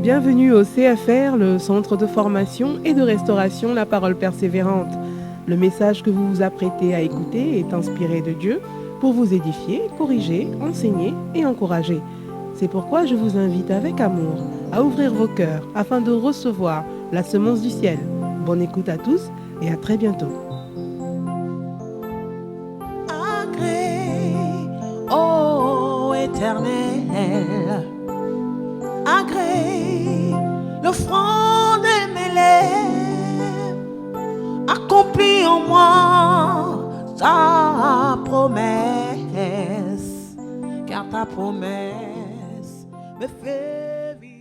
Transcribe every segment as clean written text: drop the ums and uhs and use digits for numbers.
Bienvenue au CFR, le centre de formation et de restauration La Parole Persévérante. Le message que vous vous apprêtez à écouter est inspiré de Dieu pour vous édifier, corriger, enseigner et encourager. C'est pourquoi je vous invite avec amour à ouvrir vos cœurs afin de recevoir la semence du ciel. Bonne écoute à tous et à très bientôt. Agrée, ô Éternel, agrée le front de mes lèvres, accomplis en moi ta promesse, car ta promesse me fait vivre.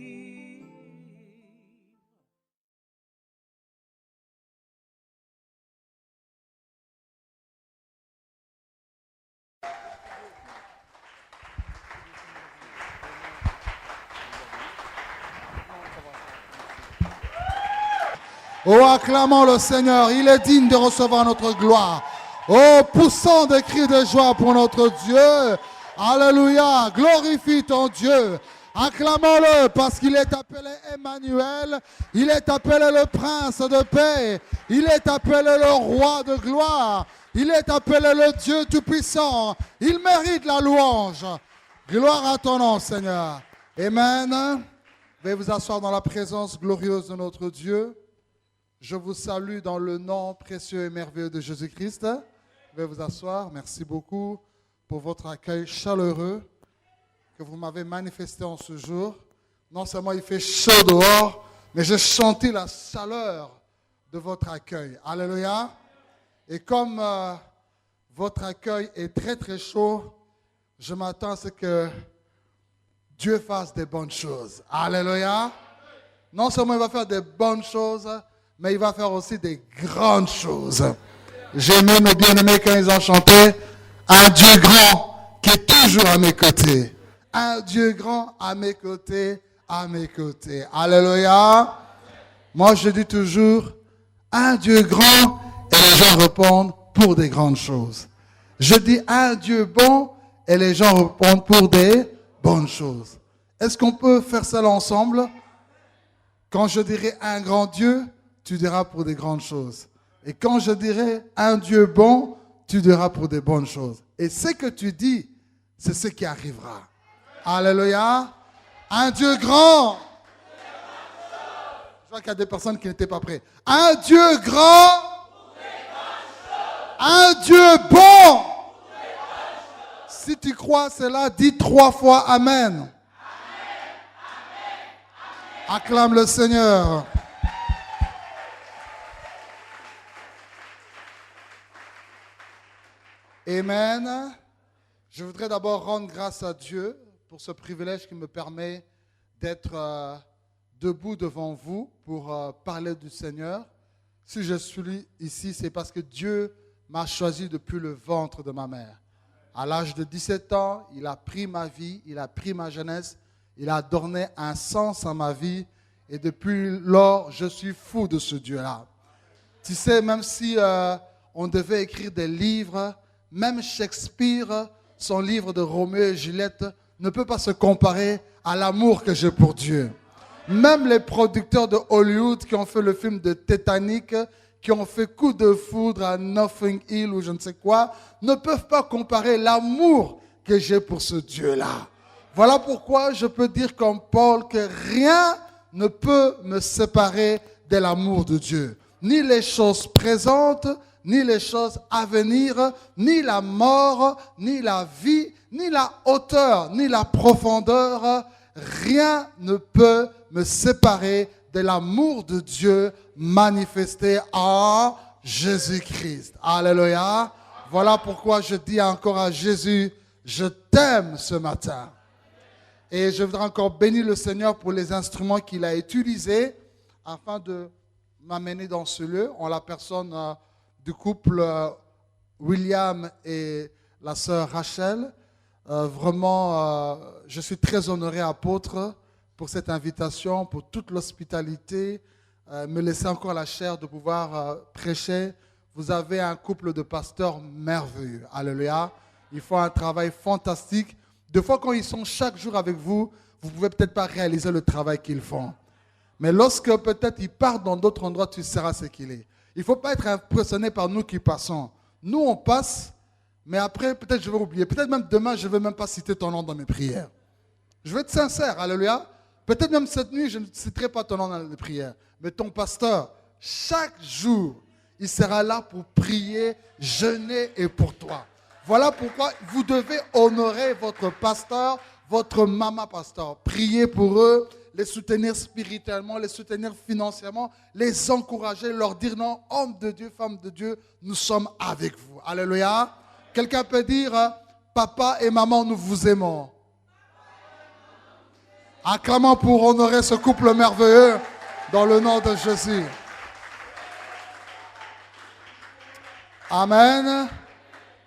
Oh, acclamons le Seigneur, il est digne de recevoir notre gloire. Oh, poussons des cris de joie pour notre Dieu. Alléluia, glorifie ton Dieu. Acclamons-le parce qu'il est appelé Emmanuel, il est appelé le prince de paix, il est appelé le roi de gloire, il est appelé le Dieu tout-puissant. Il mérite la louange. Gloire à ton nom, Seigneur. Amen. Veuillez vous asseoir dans la présence glorieuse de notre Dieu. Je vous salue dans le nom précieux et merveilleux de Jésus-Christ. Veuillez vous asseoir. Merci beaucoup pour votre accueil chaleureux que vous m'avez manifesté en ce jour. Non seulement il fait chaud dehors, mais j'ai senti la chaleur de votre accueil. Alléluia. Et comme votre accueil est très très chaud, je m'attends à ce que Dieu fasse des bonnes choses. Alléluia. Non seulement il va faire des bonnes choses, mais il va faire aussi des grandes choses. J'aimais mes bien-aimés quand ils ont chanté « Un Dieu grand qui est toujours à mes côtés. » Un Dieu grand à mes côtés, à mes côtés. Alléluia. Moi, je dis toujours « Un Dieu grand » et les gens répondent pour des grandes choses. Je dis « Un Dieu bon » et les gens répondent pour des bonnes choses. Est-ce qu'on peut faire ça ensemble? Quand je dirai « Un grand Dieu », tu diras pour des grandes choses. Et quand je dirai un Dieu bon, tu diras pour des bonnes choses. Et ce que tu dis, c'est ce qui arrivera. Alléluia. Un Dieu grand. Je vois qu'il y a des personnes qui n'étaient pas prêtes. Un Dieu grand. Un Dieu bon. Si tu crois cela, dis 3 fois Amen. Acclame le Seigneur. Amen. Je voudrais d'abord rendre grâce à Dieu pour ce privilège qui me permet d'être debout devant vous pour parler du Seigneur. Si je suis ici, c'est parce que Dieu m'a choisi depuis le ventre de ma mère. À l'âge de 17 ans, il a pris ma vie, il a pris ma jeunesse, il a donné un sens à ma vie et depuis lors, je suis fou de ce Dieu-là. Tu sais, même si on devait écrire des livres, même Shakespeare, son livre de Roméo et Juliette, ne peut pas se comparer à l'amour que j'ai pour Dieu. Même les producteurs de Hollywood qui ont fait le film de Titanic, qui ont fait Coup de foudre à Nothing Hill ou je ne sais quoi, ne peuvent pas comparer l'amour que j'ai pour ce Dieu-là. Voilà pourquoi je peux dire comme Paul que rien ne peut me séparer de l'amour de Dieu. Ni les choses présentes, ni les choses à venir, ni la mort, ni la vie, ni la hauteur, ni la profondeur. Rien ne peut me séparer de l'amour de Dieu manifesté en Jésus-Christ. Alléluia. Voilà pourquoi je dis encore à Jésus, je t'aime ce matin. Et je voudrais encore bénir le Seigneur pour les instruments qu'il a utilisés afin de m'amener dans ce lieu, en la personne du couple William et la sœur Rachel. Vraiment, je suis très honoré, apôtre, pour cette invitation, pour toute l'hospitalité, me laisser encore la chair de pouvoir prêcher. Vous avez un couple de pasteurs merveilleux. Alléluia. Ils font un travail fantastique. Des fois, quand ils sont chaque jour avec vous, vous ne pouvez peut-être pas réaliser le travail qu'ils font. Mais lorsque peut-être ils partent dans d'autres endroits, tu sauras ce qu'il est. Il ne faut pas être impressionné par nous qui passons. Nous, on passe, mais après, peut-être je vais oublier. Peut-être même demain, je ne vais même pas citer ton nom dans mes prières. Je vais être sincère, alléluia. Peut-être même cette nuit, je ne citerai pas ton nom dans les prières. Mais ton pasteur, chaque jour, il sera là pour prier, jeûner et pour toi. Voilà pourquoi vous devez honorer votre pasteur, votre maman pasteur. Priez pour eux, les soutenir spirituellement, les soutenir financièrement, les encourager, leur dire non, homme de Dieu, femme de Dieu, nous sommes avec vous. Alléluia. Quelqu'un peut dire, papa et maman, nous vous aimons. Acclamons pour honorer ce couple merveilleux dans le nom de Jésus. Amen.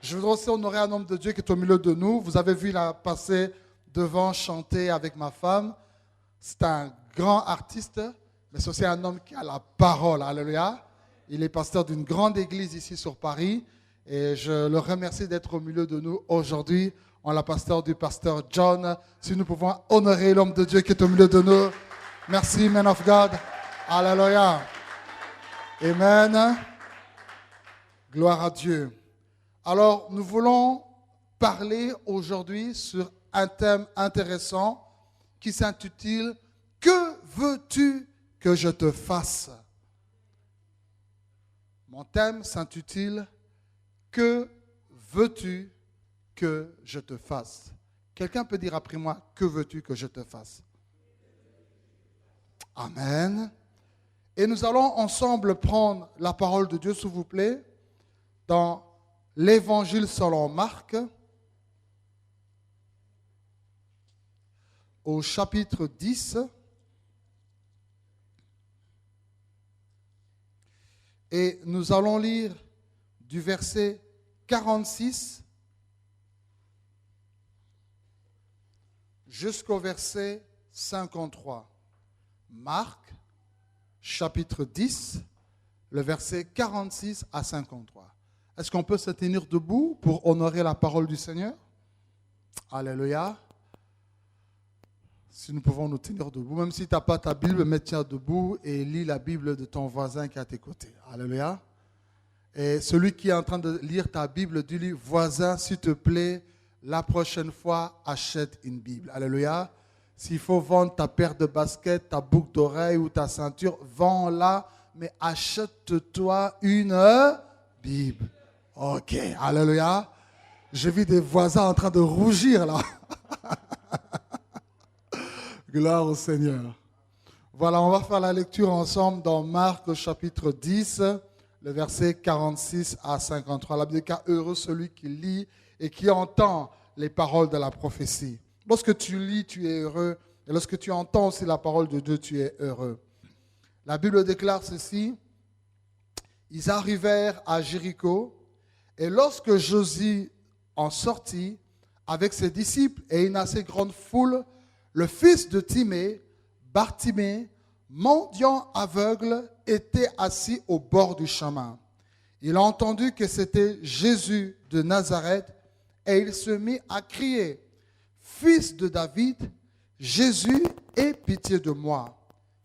Je voudrais aussi honorer un homme de Dieu qui est au milieu de nous. Vous avez vu, il a passé devant chanter avec ma femme. C'est un grand artiste, mais c'est aussi un homme qui a la parole. Alléluia. Il est pasteur d'une grande église ici sur Paris. Et je le remercie d'être au milieu de nous aujourd'hui. On l'a pasteur du pasteur John. Si nous pouvons honorer l'homme de Dieu qui est au milieu de nous. Merci, man of God. Alléluia. Amen. Gloire à Dieu. Alors, nous voulons parler aujourd'hui sur un thème intéressant qui s'intitule « Que veux-tu que je te fasse ?» Mon thème s'intitule « Que veux-tu que je te fasse ?» Quelqu'un peut dire après moi « Que veux-tu que je te fasse ?» Amen. Et nous allons ensemble prendre la parole de Dieu, s'il vous plaît, dans l'Évangile selon Marc, au chapitre 10. Et nous allons lire du verset 46 jusqu'au verset 53. Marc, chapitre 10, le verset 46 à 53. Est-ce qu'on peut se tenir debout pour honorer la parole du Seigneur? Alléluia. Si nous pouvons nous tenir debout, même si tu n'as pas ta Bible, mets-toi debout et lis la Bible de ton voisin qui est à tes côtés. Alléluia. Et celui qui est en train de lire ta Bible, dis-lui, voisin, s'il te plaît, la prochaine fois, achète une Bible. Alléluia. S'il faut vendre ta paire de baskets, ta boucle d'oreille ou ta ceinture, vends-la, mais achète-toi une Bible. Ok, alléluia. J'ai vu des voisins en train de rougir là. Gloire au Seigneur. Voilà, on va faire la lecture ensemble dans Marc au chapitre 10, le verset 46 à 53. La Bible dit « Heureux celui qui lit et qui entend les paroles de la prophétie. » Lorsque tu lis, tu es heureux. Et lorsque tu entends aussi la parole de Dieu, tu es heureux. La Bible déclare ceci. Ils arrivèrent à Jéricho. Et lorsque Jésus en sortit avec ses disciples et une assez grande foule, le fils de Timée, Bartimée, mendiant aveugle, était assis au bord du chemin. Il a entendu que c'était Jésus de Nazareth et il se mit à crier, « Fils de David, Jésus, aie pitié de moi. »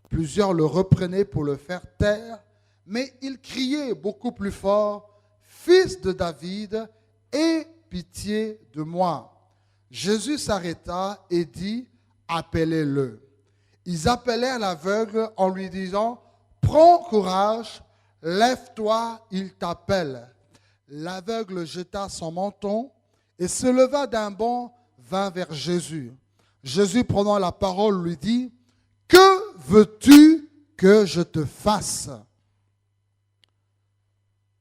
Plusieurs le reprenaient pour le faire taire, mais il criait beaucoup plus fort, « Fils de David, aie pitié de moi. » Jésus s'arrêta et dit, « Appelez-le. » Ils appelèrent l'aveugle en lui disant, « Prends courage, lève-toi, il t'appelle. » L'aveugle jeta son menton et se leva d'un bond, vint vers Jésus. Jésus, prenant la parole, lui dit, « Que veux-tu que je te fasse ?»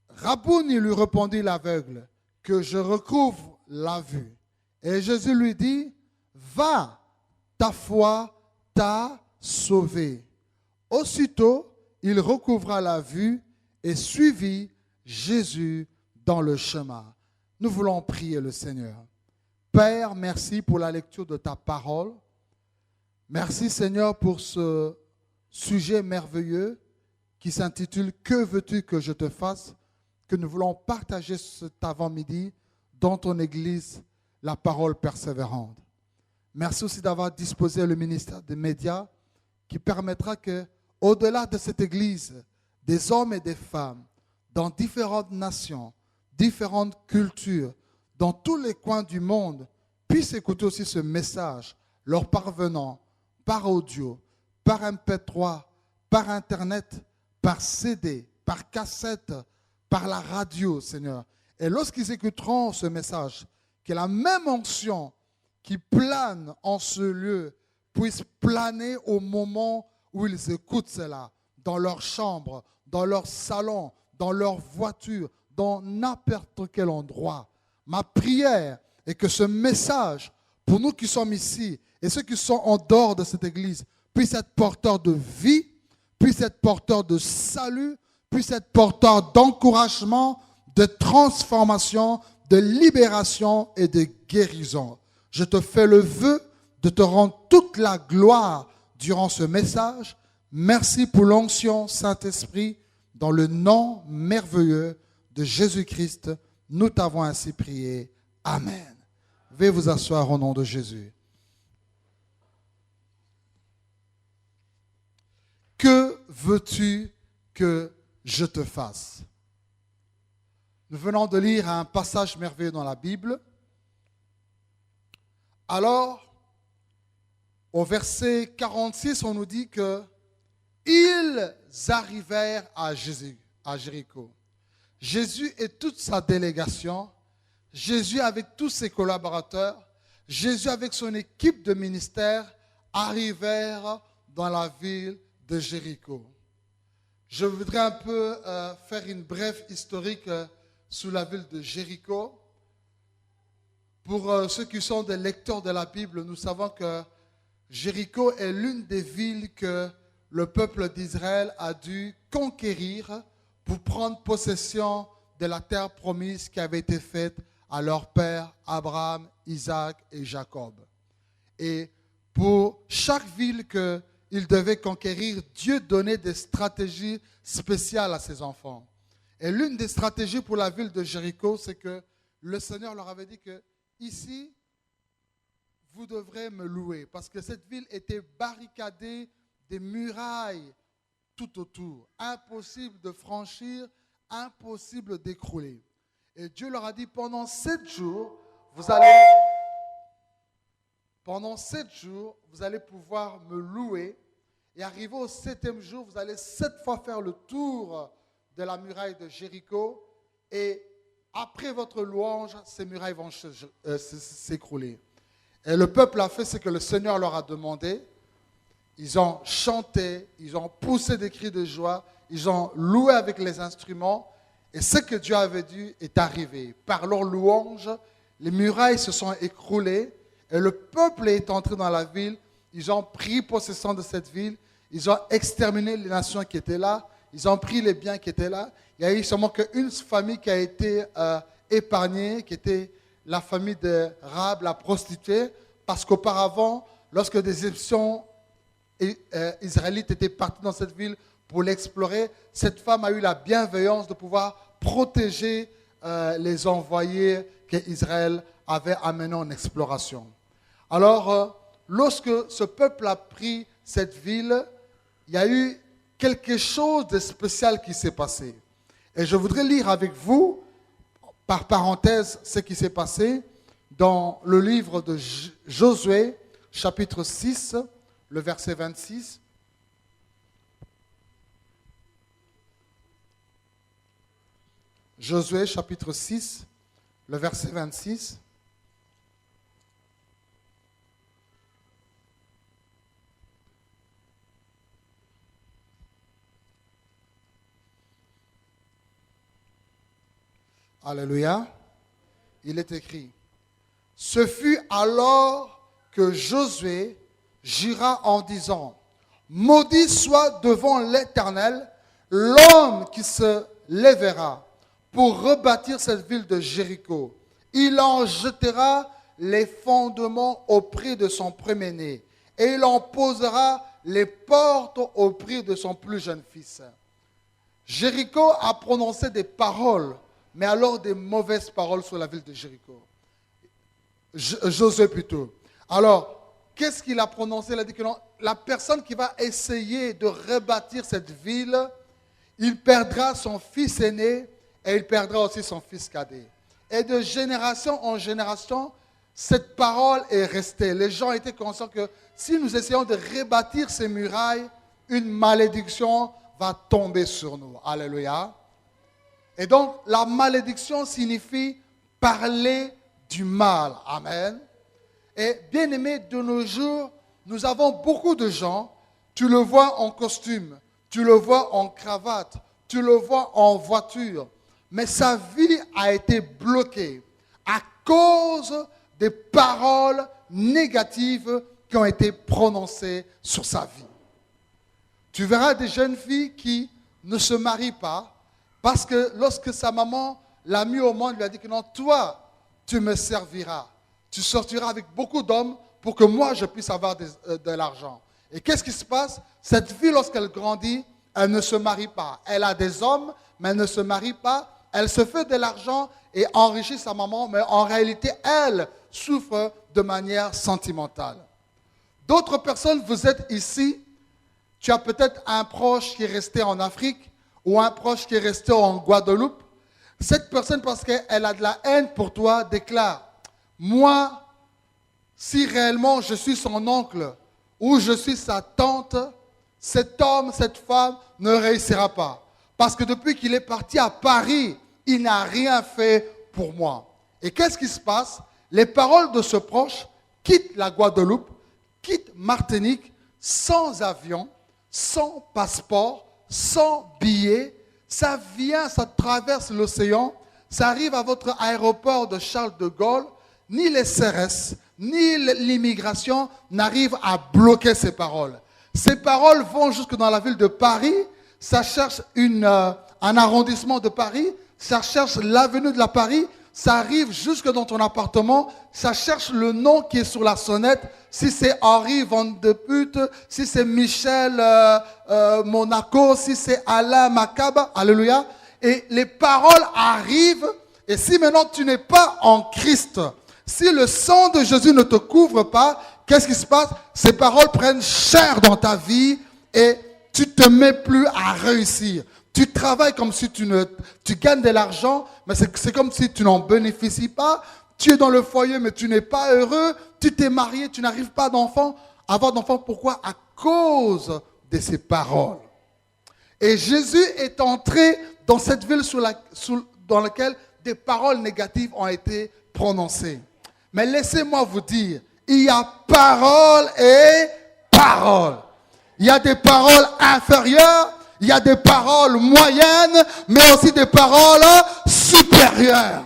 Rabouni, lui répondit l'aveugle, « Que je recouvre la vue. » Et Jésus lui dit, « Va, ta foi t'a sauvé. » Aussitôt, il recouvra la vue et suivit Jésus dans le chemin. Nous voulons prier le Seigneur. Père, merci pour la lecture de ta parole. Merci Seigneur pour ce sujet merveilleux qui s'intitule « Que veux-tu que je te fasse ?» que nous voulons partager cet avant-midi dans ton Église, la parole persévérante. Merci aussi d'avoir disposé le ministère des médias qui permettra que, au-delà de cette église, des hommes et des femmes dans différentes nations, différentes cultures, dans tous les coins du monde, puissent écouter aussi ce message, leur parvenant par audio, par MP3, par Internet, par CD, par cassette, par la radio, Seigneur. Et lorsqu'ils écouteront ce message, que la même onction qui plane en ce lieu puisse planer au moment où ils écoutent cela, dans leur chambre, dans leur salon, dans leur voiture, dans n'importe quel endroit. Ma prière est que ce message, pour nous qui sommes ici et ceux qui sont en dehors de cette église, puisse être porteur de vie, puisse être porteur de salut, puisse être porteur d'encouragement, de transformation, de libération et de guérison. Je te fais le vœu de te rendre toute la gloire durant ce message. Merci pour l'onction, Saint-Esprit, dans le nom merveilleux de Jésus-Christ. Nous t'avons ainsi prié. Amen. Veuillez vous asseoir au nom de Jésus. Que veux-tu que je te fasse? Nous venons de lire un passage merveilleux dans la Bible. Alors, au verset 46, on nous dit que ils arrivèrent à Jéricho. Jésus et toute sa délégation, Jésus avec tous ses collaborateurs, Jésus avec son équipe de ministère arrivèrent dans la ville de Jéricho. Je voudrais un peu faire une brève historique sur la ville de Jéricho. Pour ceux qui sont des lecteurs de la Bible, nous savons que Jéricho est l'une des villes que le peuple d'Israël a dû conquérir pour prendre possession de la terre promise qui avait été faite à leur père Abraham, Isaac et Jacob. Et pour chaque ville qu'ils devaient conquérir, Dieu donnait des stratégies spéciales à ses enfants. Et l'une des stratégies pour la ville de Jéricho, c'est que le Seigneur leur avait dit que ici, vous devrez me louer, parce que cette ville était barricadée des murailles tout autour. Impossible de franchir, impossible d'écrouler. Et Dieu leur a dit, pendant 7 jours, vous allez pouvoir me louer. Et arrivé au 7e jour, vous allez 7 fois faire le tour de la muraille de Jéricho. Et après votre louange, ces murailles vont s'écrouler. Et le peuple a fait ce que le Seigneur leur a demandé. Ils ont chanté, ils ont poussé des cris de joie, ils ont loué avec les instruments. Et ce que Dieu avait dit est arrivé. Par leur louange, les murailles se sont écroulées et le peuple est entré dans la ville. Ils ont pris possession de cette ville. Ils ont exterminé les nations qui étaient là. Ils ont pris les biens qui étaient là. Il y a eu seulement qu'une famille qui a été épargnée, qui était la famille de Rahab, la prostituée, parce qu'auparavant, lorsque des Égyptiens israélites étaient partis dans cette ville pour l'explorer, cette femme a eu la bienveillance de pouvoir protéger les envoyés qu'Israël avait amenés en exploration. Alors, lorsque ce peuple a pris cette ville, il y a eu quelque chose de spécial qui s'est passé. Et je voudrais lire avec vous, par parenthèse, ce qui s'est passé dans le livre de Josué, chapitre 6, le verset 26. Josué, chapitre 6, le verset 26. Alléluia. Il est écrit, « Ce fut alors que Josué jura en disant, « Maudit soit devant l'Éternel l'homme qui se lèvera pour rebâtir cette ville de Jéricho. Il en jettera les fondements au prix de son premier-né, et il en posera les portes au prix de son plus jeune fils. » Jéricho a prononcé des paroles, mais alors des mauvaises paroles sur la ville de Jéricho. Josué plutôt. Alors, qu'est-ce qu'il a prononcé? Il a dit que non, la personne qui va essayer de rebâtir cette ville, il perdra son fils aîné et il perdra aussi son fils cadet. Et de génération en génération, cette parole est restée. Les gens étaient conscients que si nous essayons de rebâtir ces murailles, une malédiction va tomber sur nous. Alléluia. Et donc, la malédiction signifie parler du mal. Amen. Et bien aimé, de nos jours, nous avons beaucoup de gens, tu le vois en costume, tu le vois en cravate, tu le vois en voiture, mais sa vie a été bloquée à cause des paroles négatives qui ont été prononcées sur sa vie. Tu verras des jeunes filles qui ne se marient pas parce que lorsque sa maman l'a mis au monde, lui a dit que non, toi, tu me serviras. Tu sortiras avec beaucoup d'hommes pour que moi, je puisse avoir de l'argent. Et qu'est-ce qui se passe? Cette fille, lorsqu'elle grandit, elle ne se marie pas. Elle a des hommes, mais elle ne se marie pas. Elle se fait de l'argent et enrichit sa maman, mais en réalité, elle souffre de manière sentimentale. D'autres personnes, vous êtes ici, tu as peut-être un proche qui est resté en Afrique ou un proche qui est resté en Guadeloupe. Cette personne, parce qu'elle a de la haine pour toi, déclare, moi, si réellement je suis son oncle ou je suis sa tante, cet homme, cette femme ne réussira pas. Parce que depuis qu'il est parti à Paris, il n'a rien fait pour moi. Et qu'est-ce qui se passe? Les paroles de ce proche quittent la Guadeloupe, quittent Martinique, sans avion, sans passeport, sans billet. Ça vient, ça traverse l'océan, ça arrive à votre aéroport de Charles de Gaulle. Ni les CRS, ni l'immigration n'arrivent à bloquer ces paroles. Ces paroles vont jusque dans la ville de Paris, ça cherche un arrondissement de Paris, ça cherche l'avenue de la Paris, ça arrive jusque dans ton appartement, ça cherche le nom qui est sur la sonnette, si c'est Henri Van de Pute, si c'est Michel Monaco, si c'est Alain Macaba, alléluia. Et les paroles arrivent, et si maintenant tu n'es pas en Christ, si le sang de Jésus ne te couvre pas, qu'est-ce qui se passe? Ces paroles prennent chair dans ta vie et tu ne te mets plus à réussir. Tu travailles comme si tu gagnes de l'argent, mais c'est comme si tu n'en bénéficies pas. Tu es dans le foyer, mais tu n'es pas heureux. Tu t'es marié, tu n'arrives pas avoir d'enfant. Pourquoi? À cause de ces paroles. Et Jésus est entré dans cette ville dans laquelle des paroles négatives ont été prononcées. Mais laissez-moi vous dire, il y a parole et parole. Il y a des paroles inférieures, il y a des paroles moyennes, mais aussi des paroles supérieures.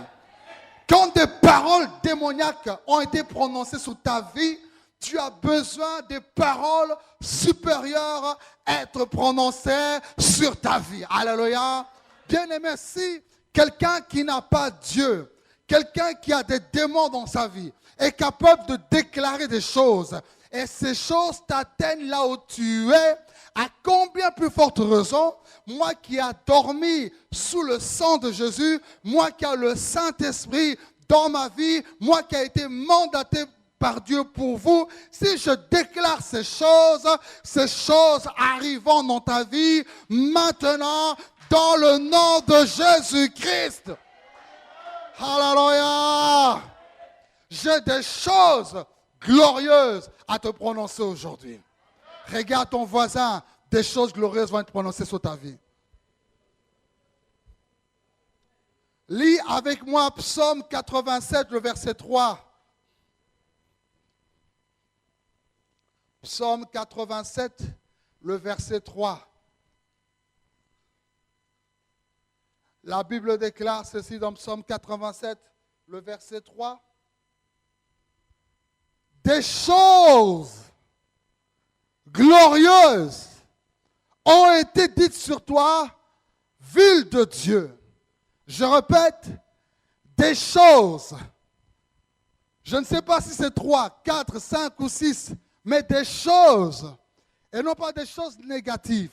Quand des paroles démoniaques ont été prononcées sur ta vie, tu as besoin des paroles supérieures être prononcées sur ta vie. Alléluia. Bien-aimé, si quelqu'un qui n'a pas Dieu, quelqu'un qui a des démons dans sa vie, est capable de déclarer des choses, et ces choses t'atteignent là où tu es, à combien plus forte raison, moi qui ai dormi sous le sang de Jésus, moi qui ai le Saint-Esprit dans ma vie, moi qui ai été mandaté par Dieu pour vous, si je déclare ces choses arrivant dans ta vie maintenant, dans le nom de Jésus-Christ. Alléluia. J'ai des choses glorieuses à te prononcer aujourd'hui. Regarde ton voisin, des choses glorieuses vont être prononcées sur ta vie. Lis avec moi Psaume 87, le verset 3. Psaume 87, le verset 3. La Bible déclare ceci dans Psaume 87, le verset 3. Des choses glorieuses ont été dites sur toi, ville de Dieu. Je répète, des choses. Je ne sais pas si c'est 3, 4, 5 ou 6, mais des choses. Et non pas des choses négatives,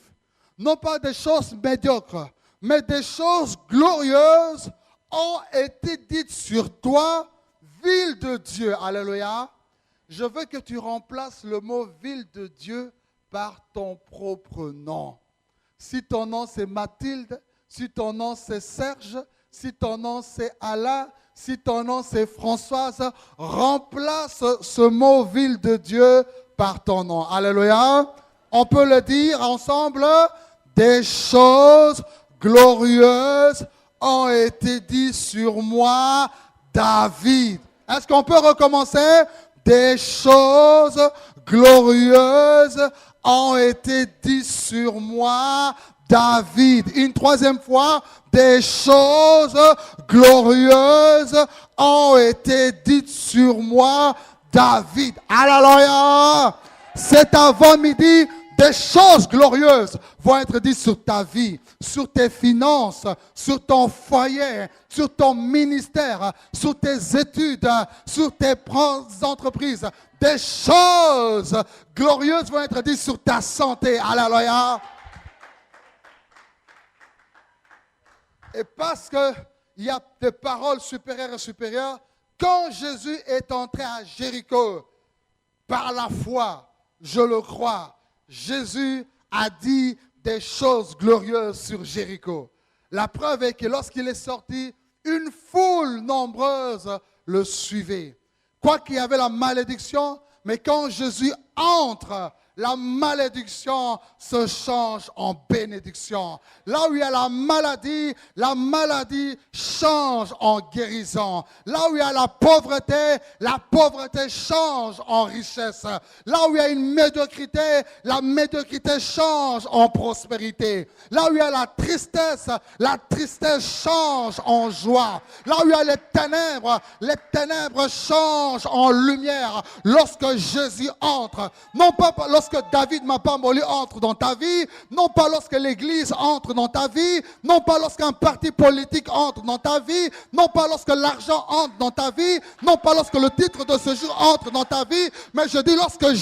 non pas des choses médiocres, mais des choses glorieuses ont été dites sur toi, ville de Dieu. Alléluia. je veux que tu remplaces le mot ville de Dieu par ton propre nom. Si ton nom c'est Mathilde, si ton nom c'est Serge, si ton nom c'est Alain, si ton nom c'est Françoise, remplace ce mot ville de Dieu par ton nom. Alléluia. On peut le dire ensemble. Des choses glorieuses ont été dites sur moi, David. Est-ce qu'on peut recommencer? Des choses glorieuses ont été dites sur moi, David. Une troisième fois, des choses glorieuses ont été dites sur moi, David. Alléluia! Cet avant-midi, des choses glorieuses vont être dites sur ta vie, sur tes finances, sur ton foyer, sur ton ministère, sur tes études, sur tes entreprises. Des choses glorieuses vont être dites sur ta santé. Alléluia! Et parce qu'il y a des paroles supérieures et supérieures, quand Jésus est entré à Jéricho, par la foi, je le crois, Jésus a dit des choses glorieuses sur Jéricho. La preuve est que lorsqu'il est sorti, une foule nombreuse le suivait. Quoi qu'il y avait la malédiction, mais quand Jésus entre, la malédiction se change en bénédiction. Là où il y a la maladie change en guérison. Là où il y a la pauvreté change en richesse. Là où il y a une médiocrité, la médiocrité change en prospérité. Là où il y a la tristesse change en joie. Là où il y a les ténèbres changent en lumière. Lorsque Jésus entre, non pas lorsque David Mapamboli entre dans ta vie, non pas lorsque l'église entre dans ta vie, non pas lorsqu'un parti politique entre dans ta vie, non pas lorsque l'argent entre dans ta vie, non pas lorsque le titre de séjour entre dans ta vie, mais je dis lorsque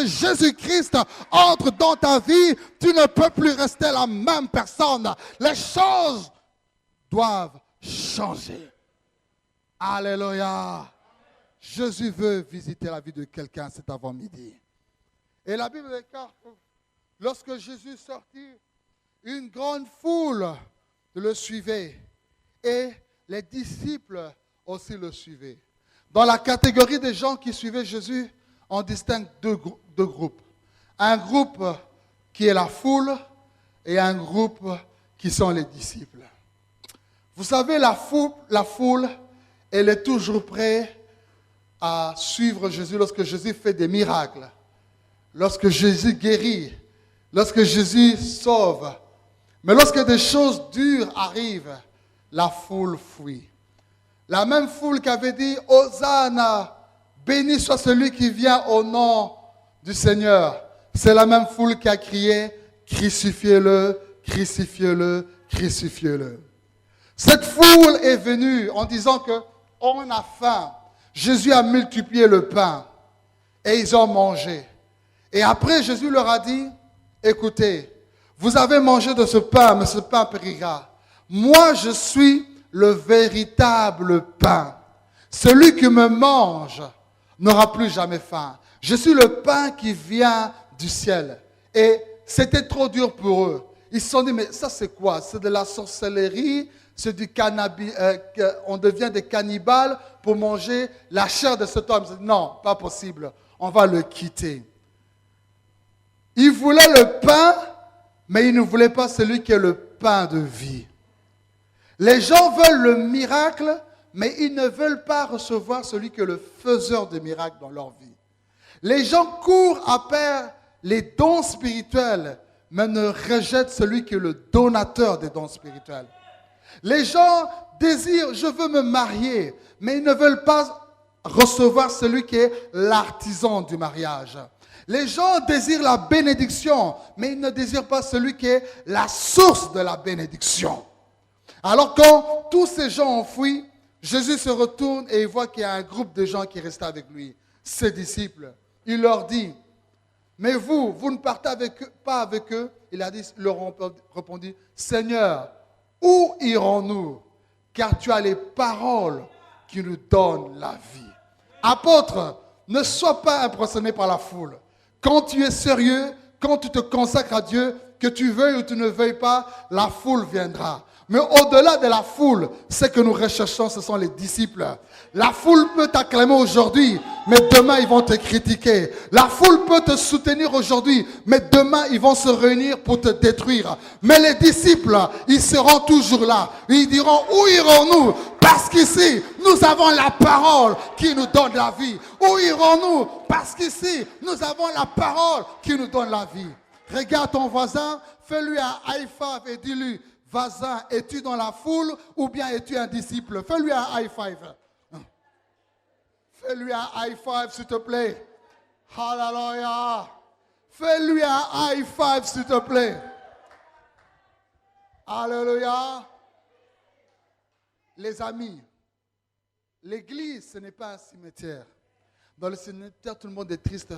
Jésus-Christ entre dans ta vie, tu ne peux plus rester la même personne. Les choses doivent changer. Alléluia. Jésus veut visiter la vie de quelqu'un cet avant-midi. Et la Bible déclare que lorsque Jésus sortit, une grande foule le suivait et les disciples aussi le suivaient. Dans la catégorie des gens qui suivaient Jésus, on distingue deux groupes. Un groupe qui est la foule et un groupe qui sont les disciples. Vous savez, la foule, elle est toujours prête à suivre Jésus lorsque Jésus fait des miracles, lorsque Jésus guérit, lorsque Jésus sauve. Mais lorsque des choses dures arrivent, la foule fuit. La même foule qui avait dit « Hosanna, béni soit celui qui vient au nom du Seigneur », c'est la même foule qui a crié « Crucifiez-le, crucifiez-le, crucifiez-le ». Cette foule est venue en disant qu'on a faim. Jésus a multiplié le pain et ils ont mangé. Et après, Jésus leur a dit, écoutez, vous avez mangé de ce pain, mais ce pain périra. Moi, je suis le véritable pain. Celui qui me mange n'aura plus jamais faim. Je suis le pain qui vient du ciel. Et c'était trop dur pour eux. Ils se sont dit, mais ça c'est quoi? C'est de la sorcellerie? C'est du cannabis, on devient des cannibales pour manger la chair de cet homme. Non, pas possible. On va le quitter. Ils voulaient le pain, mais ils ne voulaient pas celui qui est le pain de vie. Les gens veulent le miracle, mais ils ne veulent pas recevoir celui qui est le faiseur de miracles dans leur vie. Les gens courent après les dons spirituels, mais ne rejettent celui qui est le donateur des dons spirituels. Les gens désirent, je veux me marier, mais ils ne veulent pas recevoir celui qui est l'artisan du mariage. Les gens désirent la bénédiction, mais ils ne désirent pas celui qui est la source de la bénédiction. Alors quand tous ces gens ont fui, Jésus se retourne et il voit qu'il y a un groupe de gens qui restent avec lui, ses disciples. Il leur dit, mais vous ne partez pas avec eux. Il leur répondit, Seigneur, où irons-nous? Car tu as les paroles qui nous donne la vie. Apôtre, ne sois pas impressionné par la foule. Quand tu es sérieux, quand tu te consacres à Dieu, que tu veuilles ou tu ne veuilles pas, la foule viendra. Mais au-delà de la foule, ce que nous recherchons, ce sont les disciples. La foule peut t'acclamer aujourd'hui, mais demain ils vont te critiquer. La foule peut te soutenir aujourd'hui, mais demain ils vont se réunir pour te détruire. Mais les disciples, ils seront toujours là. Ils diront, où irons-nous? Parce qu'ici, nous avons la parole qui nous donne la vie. Où irons-nous? Parce qu'ici, nous avons la parole qui nous donne la vie. Regarde ton voisin, fais-lui un high five et dis-lui, voisin, es-tu dans la foule ou bien es-tu un disciple? Fais-lui un high five. Fais-lui un high five, s'il te plaît. Hallelujah. Fais-lui un high five, s'il te plaît. Alléluia. Les amis, l'église, ce n'est pas un cimetière. Dans le cimetière, tout le monde est triste.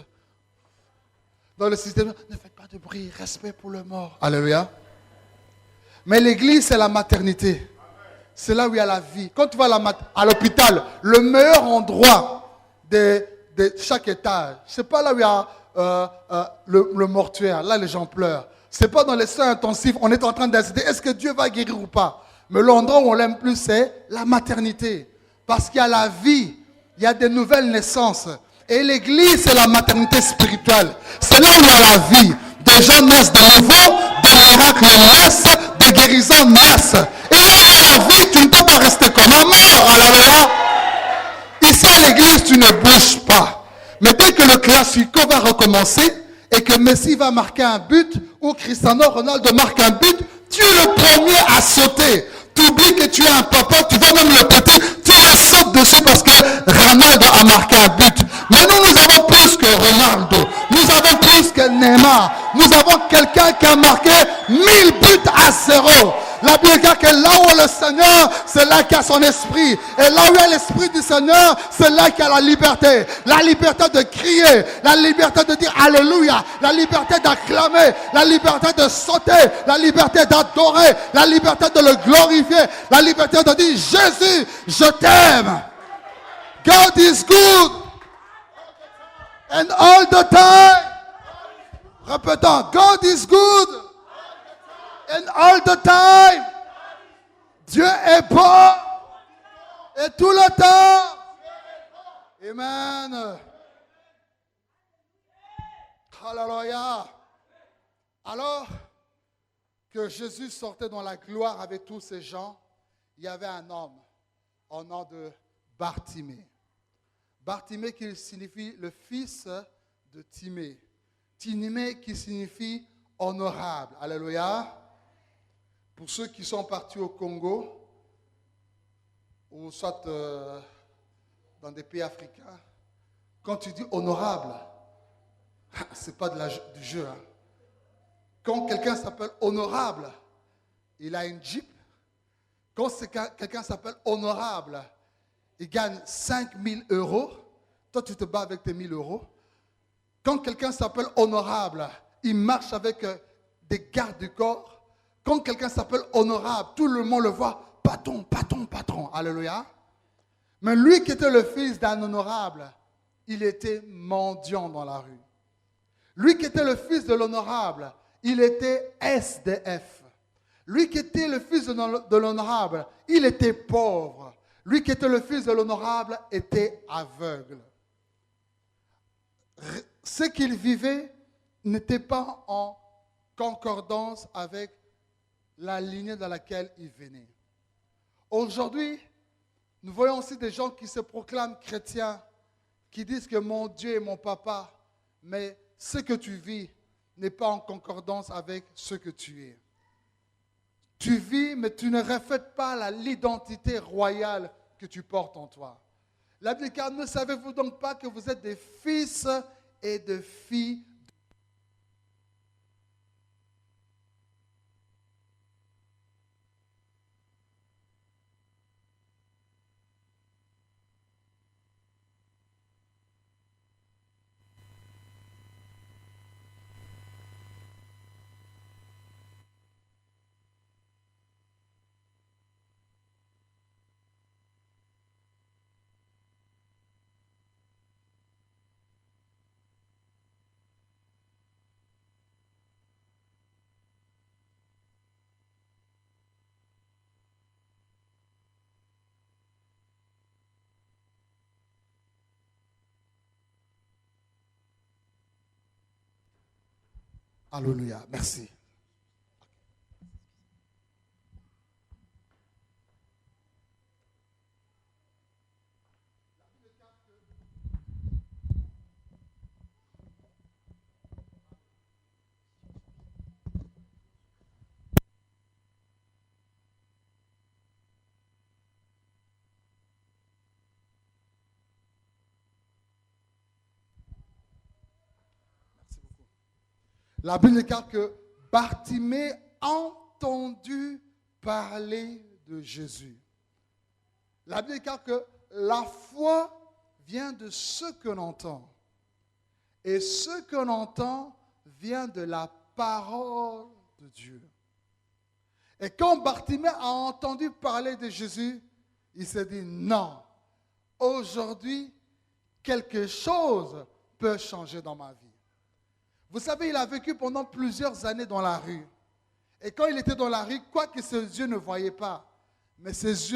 Dans le système, ne faites pas de bruit, respect pour le mort. Alléluia. Mais l'église, c'est la maternité. C'est là où il y a la vie. Quand tu vas à l'hôpital, le meilleur endroit de chaque étage, c'est pas là où il y a le mortuaire. Là, les gens pleurent. C'est pas dans les soins intensifs. On est en train d'hésiter. Est-ce que Dieu va guérir ou pas? Mais l'endroit où on l'aime plus, c'est la maternité. Parce qu'il y a la vie. Il y a des nouvelles naissances. Et l'église, c'est la maternité spirituelle. C'est là où il y a la vie. Des gens naissent de nouveau, des miracles naissent, des guérisons naissent. Et là où il y a la vie, tu ne peux pas rester comme un mort. Alléluia. Ici à l'église, tu ne bouges pas. Mais dès que le classico va recommencer et que Messi va marquer un but ou Cristiano Ronaldo marque un but, tu es le premier à sauter. Tu oublies que tu es un papa, tu vois même le petit, tu le sautes dessus parce que Ronaldo a marqué un but. Mais nous avons plus que Ronaldo. Nous avons plus que Neymar. Nous avons quelqu'un qui a marqué 1000 buts à 0. La Bible dit que là où est le Seigneur, c'est là qu'il y a son esprit. Et là où il y a l'esprit du Seigneur, c'est là qu'il y a la liberté. La liberté de crier, la liberté de dire Alléluia, la liberté d'acclamer, la liberté de sauter, la liberté d'adorer, la liberté de le glorifier, la liberté de dire Jésus, je t'aime. God is good. And all the time. Répétons, God is good. And all the time. Dieu est bon. Et tout le temps. Amen. Hallelujah. Alors que Jésus sortait dans la gloire avec tous ces gens, il y avait un homme au nom de Bartimée. Bartimée qui signifie le fils de Timée. Timée qui signifie honorable. Alléluia. Pour ceux qui sont partis au Congo, ou soit dans des pays africains, quand tu dis honorable, ce n'est pas du jeu. Hein. Quand quelqu'un s'appelle honorable, il a une Jeep. Quand quelqu'un s'appelle honorable, il gagne 5 000 euros. Toi, tu te bats avec tes 1 000 euros. Quand quelqu'un s'appelle honorable, il marche avec des gardes du corps. Quand quelqu'un s'appelle honorable, tout le monde le voit. Patron, patron, patron. Alléluia. Mais lui qui était le fils d'un honorable, il était mendiant dans la rue. Lui qui était le fils de l'honorable, il était SDF. Lui qui était le fils de l'honorable, il était pauvre. Lui qui était le fils de l'honorable était aveugle. Ce qu'il vivait n'était pas en concordance avec la lignée dans laquelle il venait. Aujourd'hui, nous voyons aussi des gens qui se proclament chrétiens, qui disent que mon Dieu est mon papa, mais ce que tu vis n'est pas en concordance avec ce que tu es. Tu vis, mais tu ne reflètes pas l'identité royale que tu portes en toi. La Bible dit, ne savez-vous donc pas que vous êtes des fils et des filles Alléluia. Merci. La Bible déclare que Bartimée a entendu parler de Jésus. La Bible déclare que la foi vient de ce que l'on entend. Et ce que l'on entend vient de la parole de Dieu. Et quand Bartimée a entendu parler de Jésus, il s'est dit non, aujourd'hui, quelque chose peut changer dans ma vie. Vous savez, il a vécu pendant plusieurs années dans la rue. Et quand il était dans la rue, quoi que ses yeux ne voyaient pas, mais ses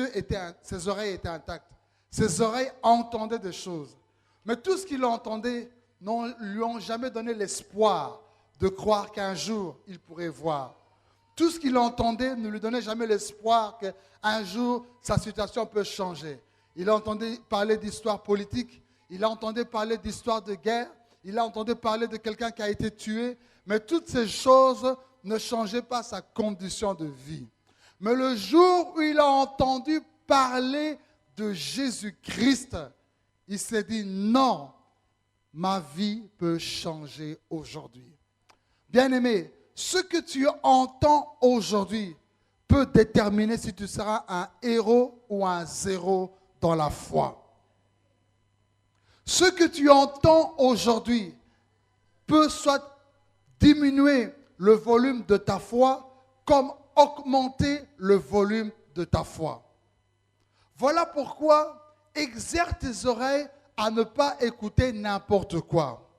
oreilles étaient intactes. Ses oreilles entendaient des choses. Mais tout ce qu'il entendait ne lui ont jamais donné l'espoir de croire qu'un jour, il pourrait voir. Tout ce qu'il entendait ne lui donnait jamais l'espoir qu'un jour, sa situation peut changer. Il a entendu parler d'histoire politique, il a entendu parler d'histoire de guerre, il a entendu parler de quelqu'un qui a été tué, mais toutes ces choses ne changeaient pas sa condition de vie. Mais le jour où il a entendu parler de Jésus-Christ, il s'est dit non, ma vie peut changer aujourd'hui. Bien-aimé, ce que tu entends aujourd'hui peut déterminer si tu seras un héros ou un zéro dans la foi. Ce que tu entends aujourd'hui peut soit diminuer le volume de ta foi comme augmenter le volume de ta foi. Voilà pourquoi exerce tes oreilles à ne pas écouter n'importe quoi.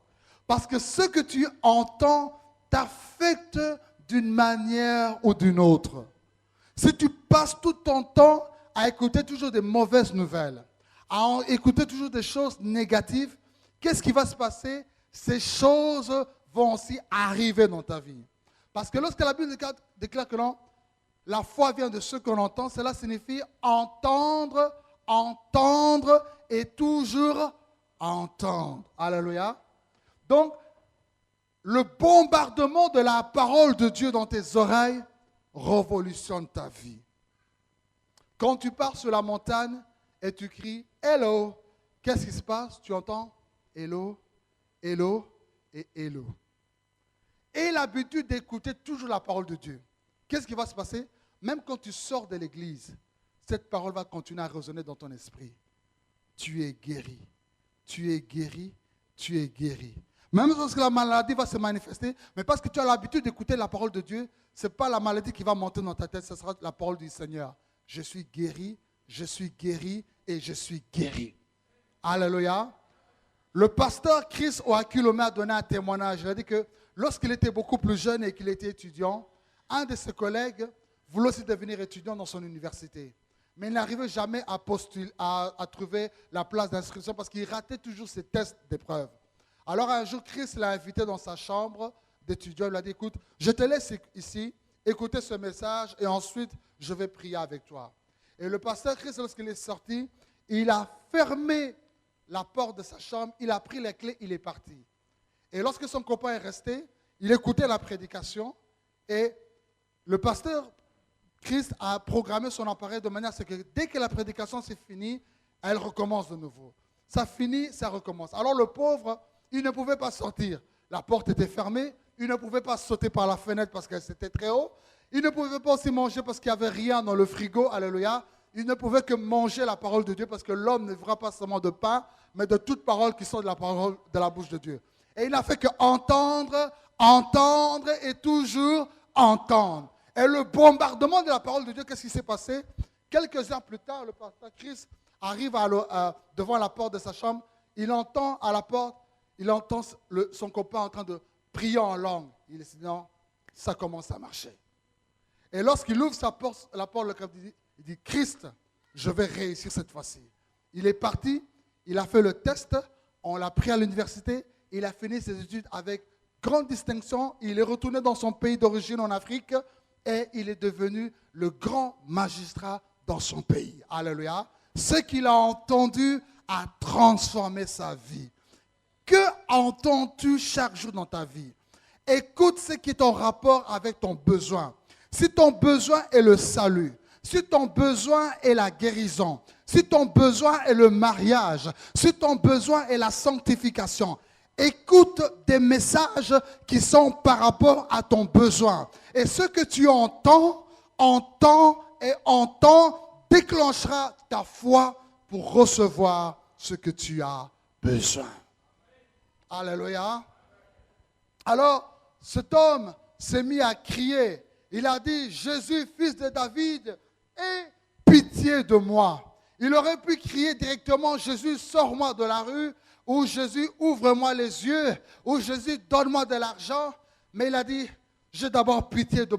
Parce que ce que tu entends t'affecte d'une manière ou d'une autre. Si tu passes tout ton temps à écouter toujours des mauvaises nouvelles, à écouter toujours des choses négatives, qu'est-ce qui va se passer? Ces choses vont aussi arriver dans ta vie. Parce que lorsque la Bible déclare que non, la foi vient de ce qu'on entend, cela signifie entendre, entendre et toujours entendre. Alléluia. Donc, le bombardement de la parole de Dieu dans tes oreilles révolutionne ta vie. Quand tu pars sur la montagne et tu cries « Hello », qu'est-ce qui se passe? Tu entends « Hello, hello et hello ». Et l'habitude d'écouter toujours la parole de Dieu. Qu'est-ce qui va se passer? Même quand tu sors de l'église, cette parole va continuer à résonner dans ton esprit. Tu es guéri, tu es guéri, tu es guéri. Même lorsque la maladie va se manifester, mais parce que tu as l'habitude d'écouter la parole de Dieu, ce n'est pas la maladie qui va monter dans ta tête, ce sera la parole du Seigneur. Je suis guéri et je suis guéri. Alléluia. Le pasteur Chris Oakilome a donné un témoignage. Il a dit que lorsqu'il était beaucoup plus jeune et qu'il était étudiant, un de ses collègues voulait aussi devenir étudiant dans son université. Mais il n'arrivait jamais à trouver la place d'inscription parce qu'il ratait toujours ses tests d'épreuve. Alors un jour, Chris l'a invité dans sa chambre d'étudiant. Il lui a dit, écoute, je te laisse ici, écouter ce message et ensuite je vais prier avec toi. Et le pasteur Chris, lorsqu'il est sorti, il a fermé la porte de sa chambre, il a pris les clés, il est parti. Et lorsque son copain est resté, il écoutait la prédication et le pasteur Christ a programmé son appareil de manière à ce que dès que la prédication s'est finie, elle recommence de nouveau. Ça finit, ça recommence. Alors le pauvre, il ne pouvait pas sortir. La porte était fermée, il ne pouvait pas sauter par la fenêtre parce que c'était très haut. Il ne pouvait pas aussi manger parce qu'il n'y avait rien dans le frigo, alléluia. Il ne pouvait que manger la parole de Dieu parce que l'homme ne vivra pas seulement de pain, mais de toute parole qui sort de la parole de la bouche de Dieu. Et il n'a fait que entendre, entendre et toujours entendre. Et le bombardement de la parole de Dieu, qu'est-ce qui s'est passé? Quelques heures plus tard, le pasteur Chris arrive devant la porte de sa chambre. Il entend à la porte, il entend son copain en train de prier en langue. Il dit non, ça commence à marcher. Et lorsqu'il ouvre la porte, il dit Christ, je vais réussir cette fois-ci. Il est parti, il a fait le test, on l'a pris à l'université, il a fini ses études avec grande distinction. Il est retourné dans son pays d'origine en Afrique et il est devenu le grand magistrat dans son pays. Alléluia. Ce qu'il a entendu a transformé sa vie. Que entends-tu chaque jour dans ta vie? Écoute ce qui est en rapport avec ton besoin. Si ton besoin est le salut, si ton besoin est la guérison, si ton besoin est le mariage, si ton besoin est la sanctification, écoute des messages qui sont par rapport à ton besoin. Et ce que tu entends déclenchera ta foi pour recevoir ce que tu as besoin. Alléluia. Alors, cet homme s'est mis à crier. Il a dit, Jésus, fils de David, aie pitié de moi. Il aurait pu crier directement, Jésus, sors-moi de la rue, ou Jésus, ouvre-moi les yeux, ou Jésus, donne-moi de l'argent. Mais il a dit, j'ai d'abord pitié de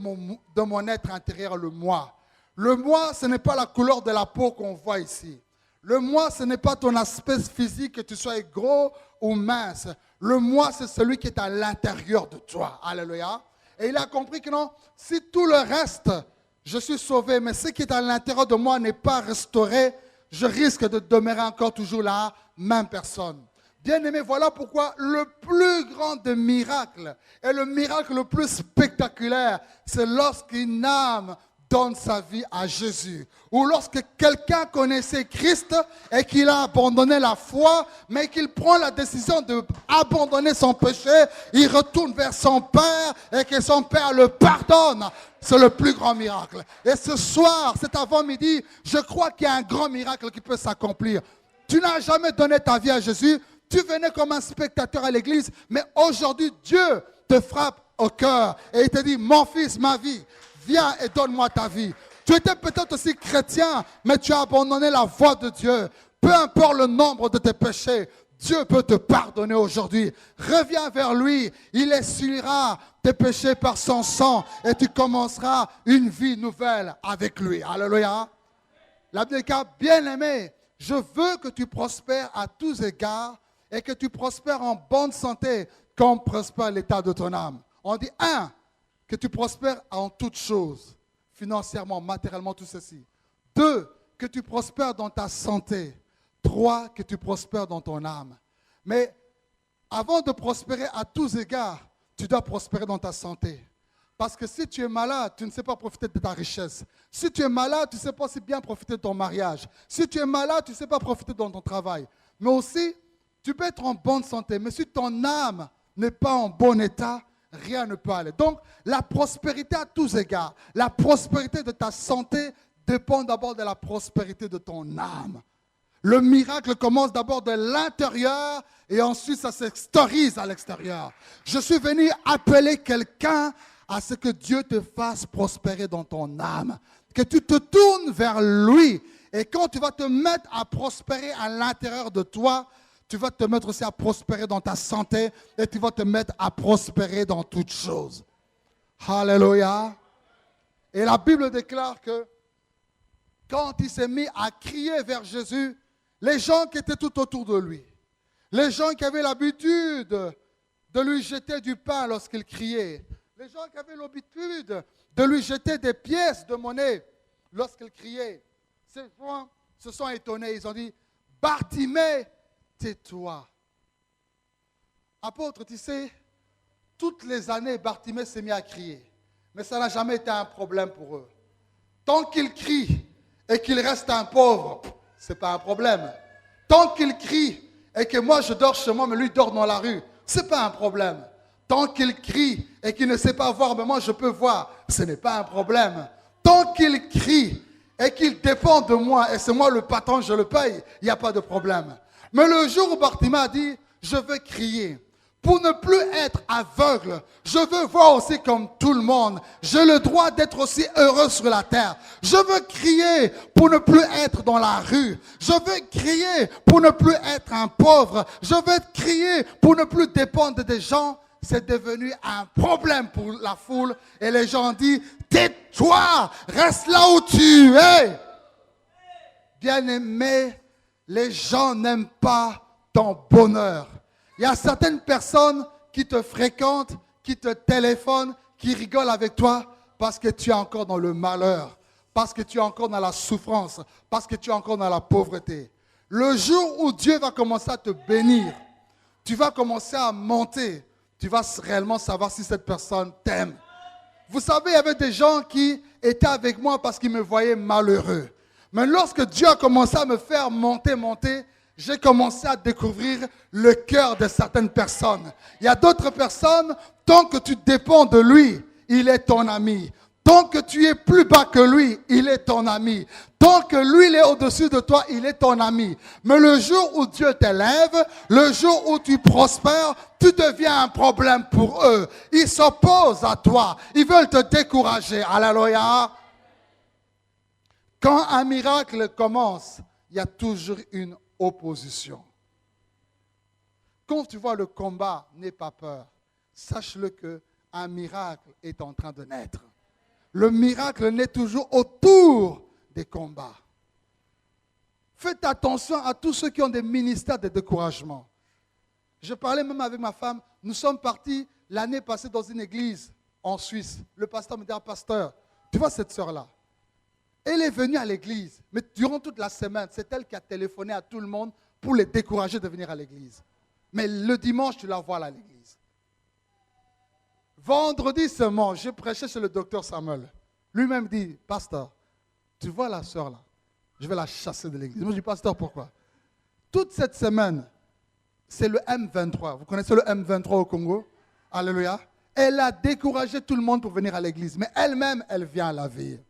mon être intérieur, le moi. Le moi, ce n'est pas la couleur de la peau qu'on voit ici. Le moi, ce n'est pas ton aspect physique, que tu sois gros ou mince. Le moi, c'est celui qui est à l'intérieur de toi. Alléluia. Et il a compris que non, si tout le reste, je suis sauvé, mais ce qui est à l'intérieur de moi n'est pas restauré, je risque de demeurer encore toujours la même personne. Bien-aimé, voilà pourquoi le plus grand des miracles et le miracle le plus spectaculaire, c'est lorsqu'une âme donne sa vie à Jésus. Ou lorsque quelqu'un connaissait Christ et qu'il a abandonné la foi, mais qu'il prend la décision d'abandonner son péché, il retourne vers son Père et que son Père le pardonne. C'est le plus grand miracle. Et ce soir, cet avant-midi, je crois qu'il y a un grand miracle qui peut s'accomplir. Tu n'as jamais donné ta vie à Jésus, tu venais comme un spectateur à l'église, mais aujourd'hui, Dieu te frappe au cœur et il te dit, mon fils, ma vie, viens et donne-moi ta vie. Tu étais peut-être aussi chrétien, mais tu as abandonné la voie de Dieu. Peu importe le nombre de tes péchés, Dieu peut te pardonner aujourd'hui. Reviens vers lui, il essuiera tes péchés par son sang et tu commenceras une vie nouvelle avec lui. Alléluia. La Bible dit, bien-aimé, je veux que tu prospères à tous égards et que tu prospères en bonne santé comme prospère l'état de ton âme. On dit, que tu prospères en toutes choses, financièrement, matériellement, tout ceci. 2, que tu prospères dans ta santé. 3, que tu prospères dans ton âme. Mais avant de prospérer à tous égards, tu dois prospérer dans ta santé. Parce que si tu es malade, tu ne sais pas profiter de ta richesse. Si tu es malade, tu ne sais pas si bien profiter de ton mariage. Si tu es malade, tu ne sais pas profiter de ton travail. Mais aussi, tu peux être en bonne santé, mais si ton âme n'est pas en bon état, rien ne peut aller. Donc, la prospérité à tous égards, la prospérité de ta santé dépend d'abord de la prospérité de ton âme. Le miracle commence d'abord de l'intérieur et ensuite ça s'extériorise à l'extérieur. Je suis venu appeler quelqu'un à ce que Dieu te fasse prospérer dans ton âme. Que tu te tournes vers lui et quand tu vas te mettre à prospérer à l'intérieur de toi, tu vas te mettre aussi à prospérer dans ta santé et tu vas te mettre à prospérer dans toutes choses. Alléluia. Et la Bible déclare que quand il s'est mis à crier vers Jésus, les gens qui étaient tout autour de lui, les gens qui avaient l'habitude de lui jeter du pain lorsqu'il criait, les gens qui avaient l'habitude de lui jeter des pièces de monnaie lorsqu'il criait, ces gens se sont étonnés. Ils ont dit, Bartimée, tais-toi. Apôtre, tu sais, toutes les années, Bartimée s'est mis à crier. Mais ça n'a jamais été un problème pour eux. Tant qu'il crie et qu'il reste un pauvre, ce n'est pas un problème. Tant qu'il crie et que moi je dors chez moi, mais lui dort dans la rue, ce n'est pas un problème. Tant qu'il crie et qu'il ne sait pas voir, mais moi je peux voir, ce n'est pas un problème. Tant qu'il crie et qu'il dépend de moi et c'est moi le patron, je le paye, il n'y a pas de problème. Mais le jour où Bartimée a dit, je veux crier, pour ne plus être aveugle, je veux voir aussi comme tout le monde. J'ai le droit d'être aussi heureux sur la terre. Je veux crier pour ne plus être dans la rue. Je veux crier pour ne plus être un pauvre. Je veux crier pour ne plus dépendre des gens. C'est devenu un problème pour la foule. Et les gens ont dit, tais-toi, reste là où tu es. Bien-aimé, les gens n'aiment pas ton bonheur. Il y a certaines personnes qui te fréquentent, qui te téléphonent, qui rigolent avec toi parce que tu es encore dans le malheur, parce que tu es encore dans la souffrance, parce que tu es encore dans la pauvreté. Le jour où Dieu va commencer à te bénir, tu vas commencer à monter, tu vas réellement savoir si cette personne t'aime. Vous savez, il y avait des gens qui étaient avec moi parce qu'ils me voyaient malheureux. Mais lorsque Dieu a commencé à me faire monter, j'ai commencé à découvrir le cœur de certaines personnes. Il y a d'autres personnes, tant que tu dépends de lui, il est ton ami. Tant que tu es plus bas que lui, il est ton ami. Tant que lui, il est au-dessus de toi, il est ton ami. Mais le jour où Dieu t'élève, le jour où tu prospères, tu deviens un problème pour eux. Ils s'opposent à toi. Ils veulent te décourager. Alléluia. Quand un miracle commence, il y a toujours une opposition. Quand tu vois le combat, n'aie pas peur. Sache-le qu'un miracle est en train de naître. Le miracle naît toujours autour des combats. Faites attention à tous ceux qui ont des ministères de découragement. Je parlais même avec ma femme. Nous sommes partis l'année passée dans une église en Suisse. Le pasteur me dit, pasteur, tu vois cette sœur-là? Elle est venue à l'église, mais durant toute la semaine, c'est elle qui a téléphoné à tout le monde pour les décourager de venir à l'église. Mais le dimanche, tu la vois là à l'église. Vendredi seulement, je prêchais chez le docteur Samuel. Lui-même dit, pasteur, tu vois la sœur là, je vais la chasser de l'église. Moi je dis, pasteur, pourquoi? Toute cette semaine, c'est le M23. Vous connaissez le M23 au Congo? Alléluia. Elle a découragé tout le monde pour venir à l'église, mais elle-même, elle vient à la veille.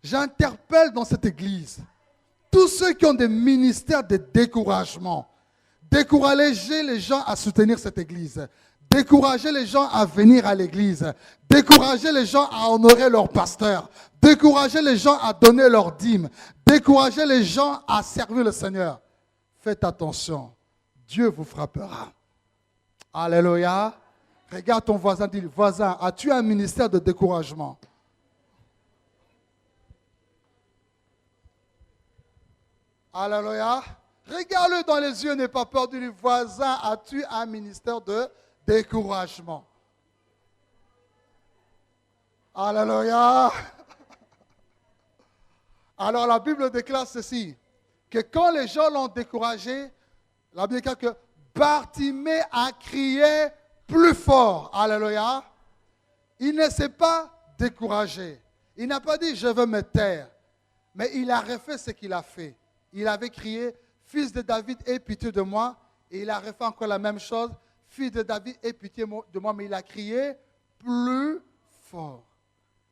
J'interpelle dans cette église tous ceux qui ont des ministères de découragement. Décourager les gens à soutenir cette église. Décourager les gens à venir à l'église. Décourager les gens à honorer leur pasteur. Décourager les gens à donner leur dîme. Décourager les gens à servir le Seigneur. Faites attention. Dieu vous frappera. Alléluia. Regarde ton voisin, dis, voisin, as-tu un ministère de découragement? Alléluia. Regarde-le dans les yeux, n'aie pas peur du voisin. As-tu un ministère de découragement? Alléluia. Alors la Bible déclare ceci, que quand les gens l'ont découragé, la Bible déclare que Bartimée a crié plus fort. Alléluia. Il ne s'est pas découragé. Il n'a pas dit je veux me taire. Mais il a refait ce qu'il a fait. Il avait crié, fils de David, aie pitié de moi. Et il a refait encore la même chose. Fils de David, aie pitié de moi. Mais il a crié plus fort.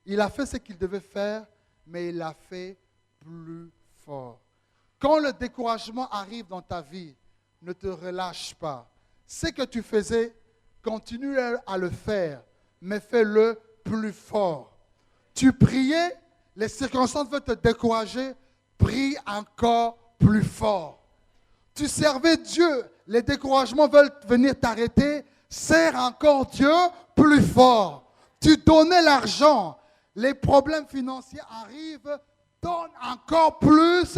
Il a fait ce qu'il devait faire, mais il l'a fait plus fort. Quand le découragement arrive dans ta vie, ne te relâche pas. Ce que tu faisais, continue à le faire, mais fais-le plus fort. Tu priais, les circonstances veulent te décourager, prie encore plus fort. Tu servais Dieu, les découragements veulent venir t'arrêter, sers encore Dieu plus fort. Tu donnais l'argent, les problèmes financiers arrivent, donne encore plus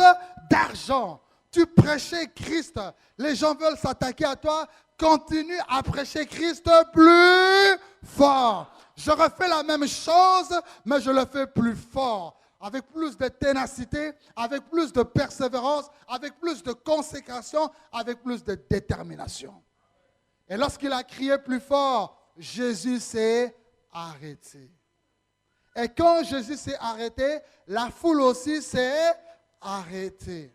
d'argent. Tu prêchais Christ, les gens veulent s'attaquer à toi, continue à prêcher Christ plus fort. Je refais la même chose, mais je le fais plus fort, avec plus de ténacité, avec plus de persévérance, avec plus de consécration, avec plus de détermination. Et lorsqu'il a crié plus fort, Jésus s'est arrêté. Et quand Jésus s'est arrêté, la foule aussi s'est arrêtée.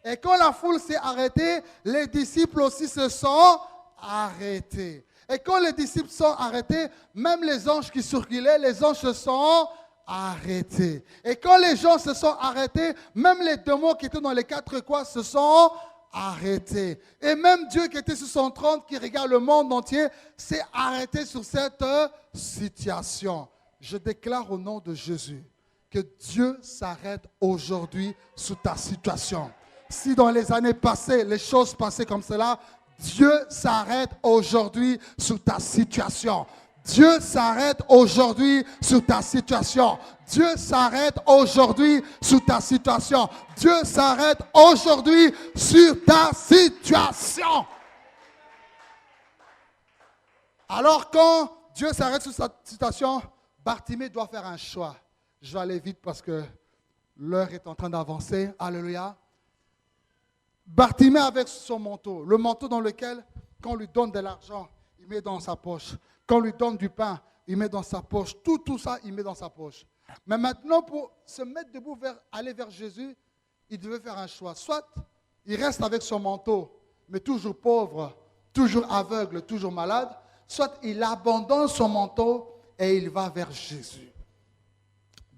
Et quand la foule s'est arrêtée, les disciples aussi se sont arrêtés. Et quand les disciples sont arrêtés, même les anges qui circulaient, les anges se sont arrêtés. Et quand les gens se sont arrêtés, même les démons qui étaient dans les quatre coins se sont arrêtés. Et même Dieu qui était sur son trône, qui regarde le monde entier, s'est arrêté sur cette situation. Je déclare au nom de Jésus que Dieu s'arrête aujourd'hui sur ta situation. Si dans les années passées, les choses passaient comme cela, Dieu s'arrête aujourd'hui sur ta situation. Dieu s'arrête aujourd'hui sur ta situation. Dieu s'arrête aujourd'hui sur ta situation. Dieu s'arrête aujourd'hui sur ta situation. Alors quand Dieu s'arrête sur cette situation, Bartimée doit faire un choix. Je vais aller vite parce que l'heure est en train d'avancer. Alléluia. Bartimée avec son manteau, le manteau dans lequel, quand on lui donne de l'argent, il met dans sa poche. Quand on lui donne du pain, il met dans sa poche. Tout ça, il met dans sa poche. Mais maintenant, pour se mettre debout, aller vers Jésus, il devait faire un choix. Soit il reste avec son manteau, mais toujours pauvre, toujours aveugle, toujours malade. Soit il abandonne son manteau et il va vers Jésus.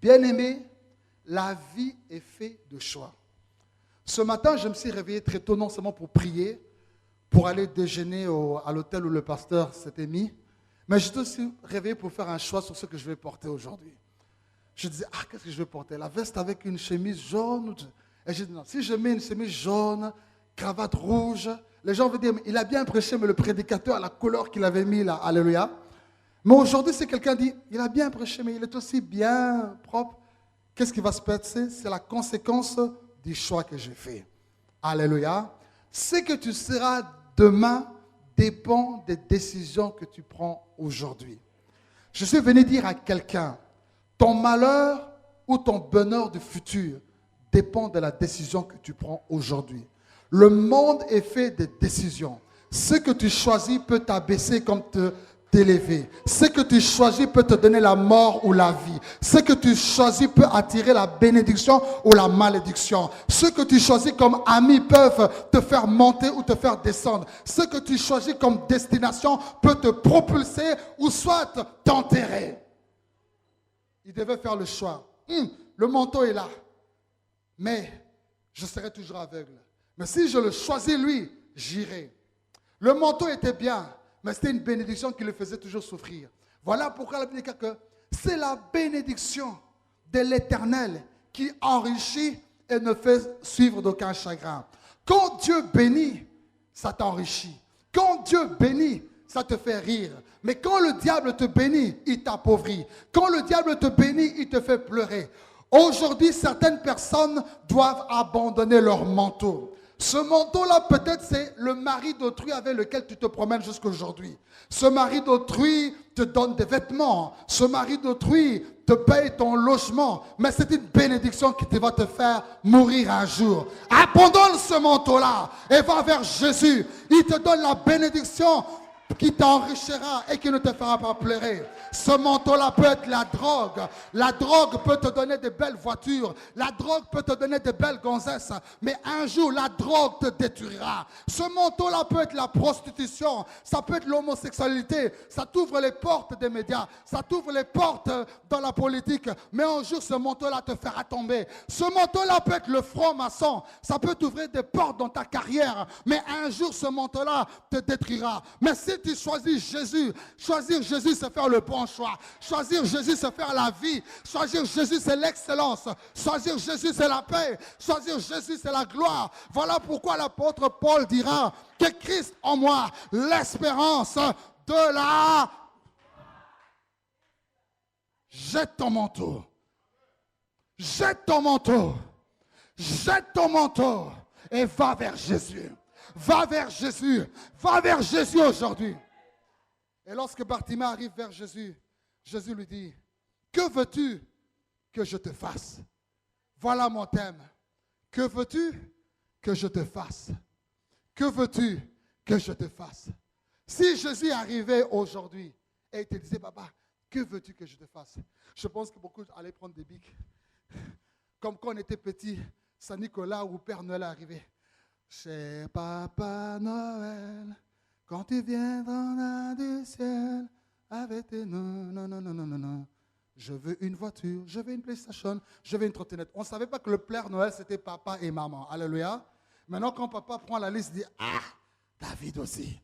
Bien-aimé, la vie est faite de choix. Ce matin, je me suis réveillé très tôt, non seulement pour prier, pour aller déjeuner à l'hôtel où le pasteur s'était mis, mais je me suis aussi réveillé pour faire un choix sur ce que je vais porter aujourd'hui. Je disais, qu'est-ce que je vais porter? La veste avec une chemise jaune? Et j'ai dit, non, si je mets une chemise jaune, cravate rouge, les gens vont dire, il a bien prêché, mais le prédicateur a la couleur qu'il avait mis là, alléluia. Mais aujourd'hui, si quelqu'un dit, il a bien prêché, mais il est aussi bien propre, qu'est-ce qui va se passer? C'est la conséquence du choix que j'ai fait. Alléluia. Ce que tu seras demain dépend des décisions que tu prends aujourd'hui. Je suis venu dire à quelqu'un, ton malheur ou ton bonheur du futur dépend de la décision que tu prends aujourd'hui. Le monde est fait de décisions. Ce que tu choisis peut t'abaisser comme t'élever. Ce que tu choisis peut te donner la mort ou la vie. Ce que tu choisis peut attirer la bénédiction ou la malédiction. Ce que tu choisis comme amis peuvent te faire monter ou te faire descendre. Ce que tu choisis comme destination peut te propulser ou soit t'enterrer. Il devait faire le choix. Le manteau est là, mais je serai toujours aveugle. Mais si je le choisis lui, j'irai. Le manteau était bien, mais c'était une bénédiction qui le faisait toujours souffrir. Voilà pourquoi la Bible dit que c'est la bénédiction de l'Éternel qui enrichit et ne fait suivre d'aucun chagrin. Quand Dieu bénit, ça t'enrichit. Quand Dieu bénit, ça te fait rire. Mais quand le diable te bénit, il t'appauvrit. Quand le diable te bénit, il te fait pleurer. Aujourd'hui, certaines personnes doivent abandonner leur manteau. Ce manteau-là, peut-être, c'est le mari d'autrui avec lequel tu te promènes jusqu'aujourd'hui. Ce mari d'autrui te donne des vêtements. Ce mari d'autrui te paye ton logement. Mais c'est une bénédiction qui va te faire mourir un jour. Abandonne ce manteau-là et va vers Jésus. Il te donne la bénédiction qui t'enrichira et qui ne te fera pas pleurer. Ce manteau-là peut être la drogue. La drogue peut te donner de belles voitures. La drogue peut te donner de belles gonzesses. Mais un jour, la drogue te détruira. Ce manteau-là peut être la prostitution. Ça peut être l'homosexualité. Ça t'ouvre les portes des médias. Ça t'ouvre les portes dans la politique. Mais un jour, ce manteau-là te fera tomber. Ce manteau-là peut être le franc-maçon. Ça peut t'ouvrir des portes dans ta carrière. Mais un jour, ce manteau-là te détruira. Mais si tu choisis Jésus, choisir Jésus, c'est faire le bon choix. Choisir Jésus, c'est faire la vie. Choisir Jésus, c'est l'excellence. Choisir Jésus, c'est la paix. Choisir Jésus, c'est la gloire. Voilà pourquoi l'apôtre Paul dira que Christ en moi, l'espérance de la... Jette ton manteau. Jette ton manteau. Jette ton manteau et va vers Jésus. Va vers Jésus. Va vers Jésus aujourd'hui. Et lorsque Bartimée arrive vers Jésus, Jésus lui dit, que veux-tu que je te fasse? Voilà mon thème. Que veux-tu que je te fasse? Que veux-tu que je te fasse? Si Jésus arrivait aujourd'hui et il te disait, papa, que veux-tu que je te fasse? Je pense que beaucoup allaient prendre des bics. Comme quand on était petit, Saint-Nicolas ou Père Noël arrivait. Cher Papa Noël, quand tu viendras du ciel avec tes non. Je veux une voiture, je veux une PlayStation, je veux une trottinette. On ne savait pas que le Père Noël, c'était papa et maman. Alléluia. Maintenant, quand papa prend la liste, il dit, David aussi.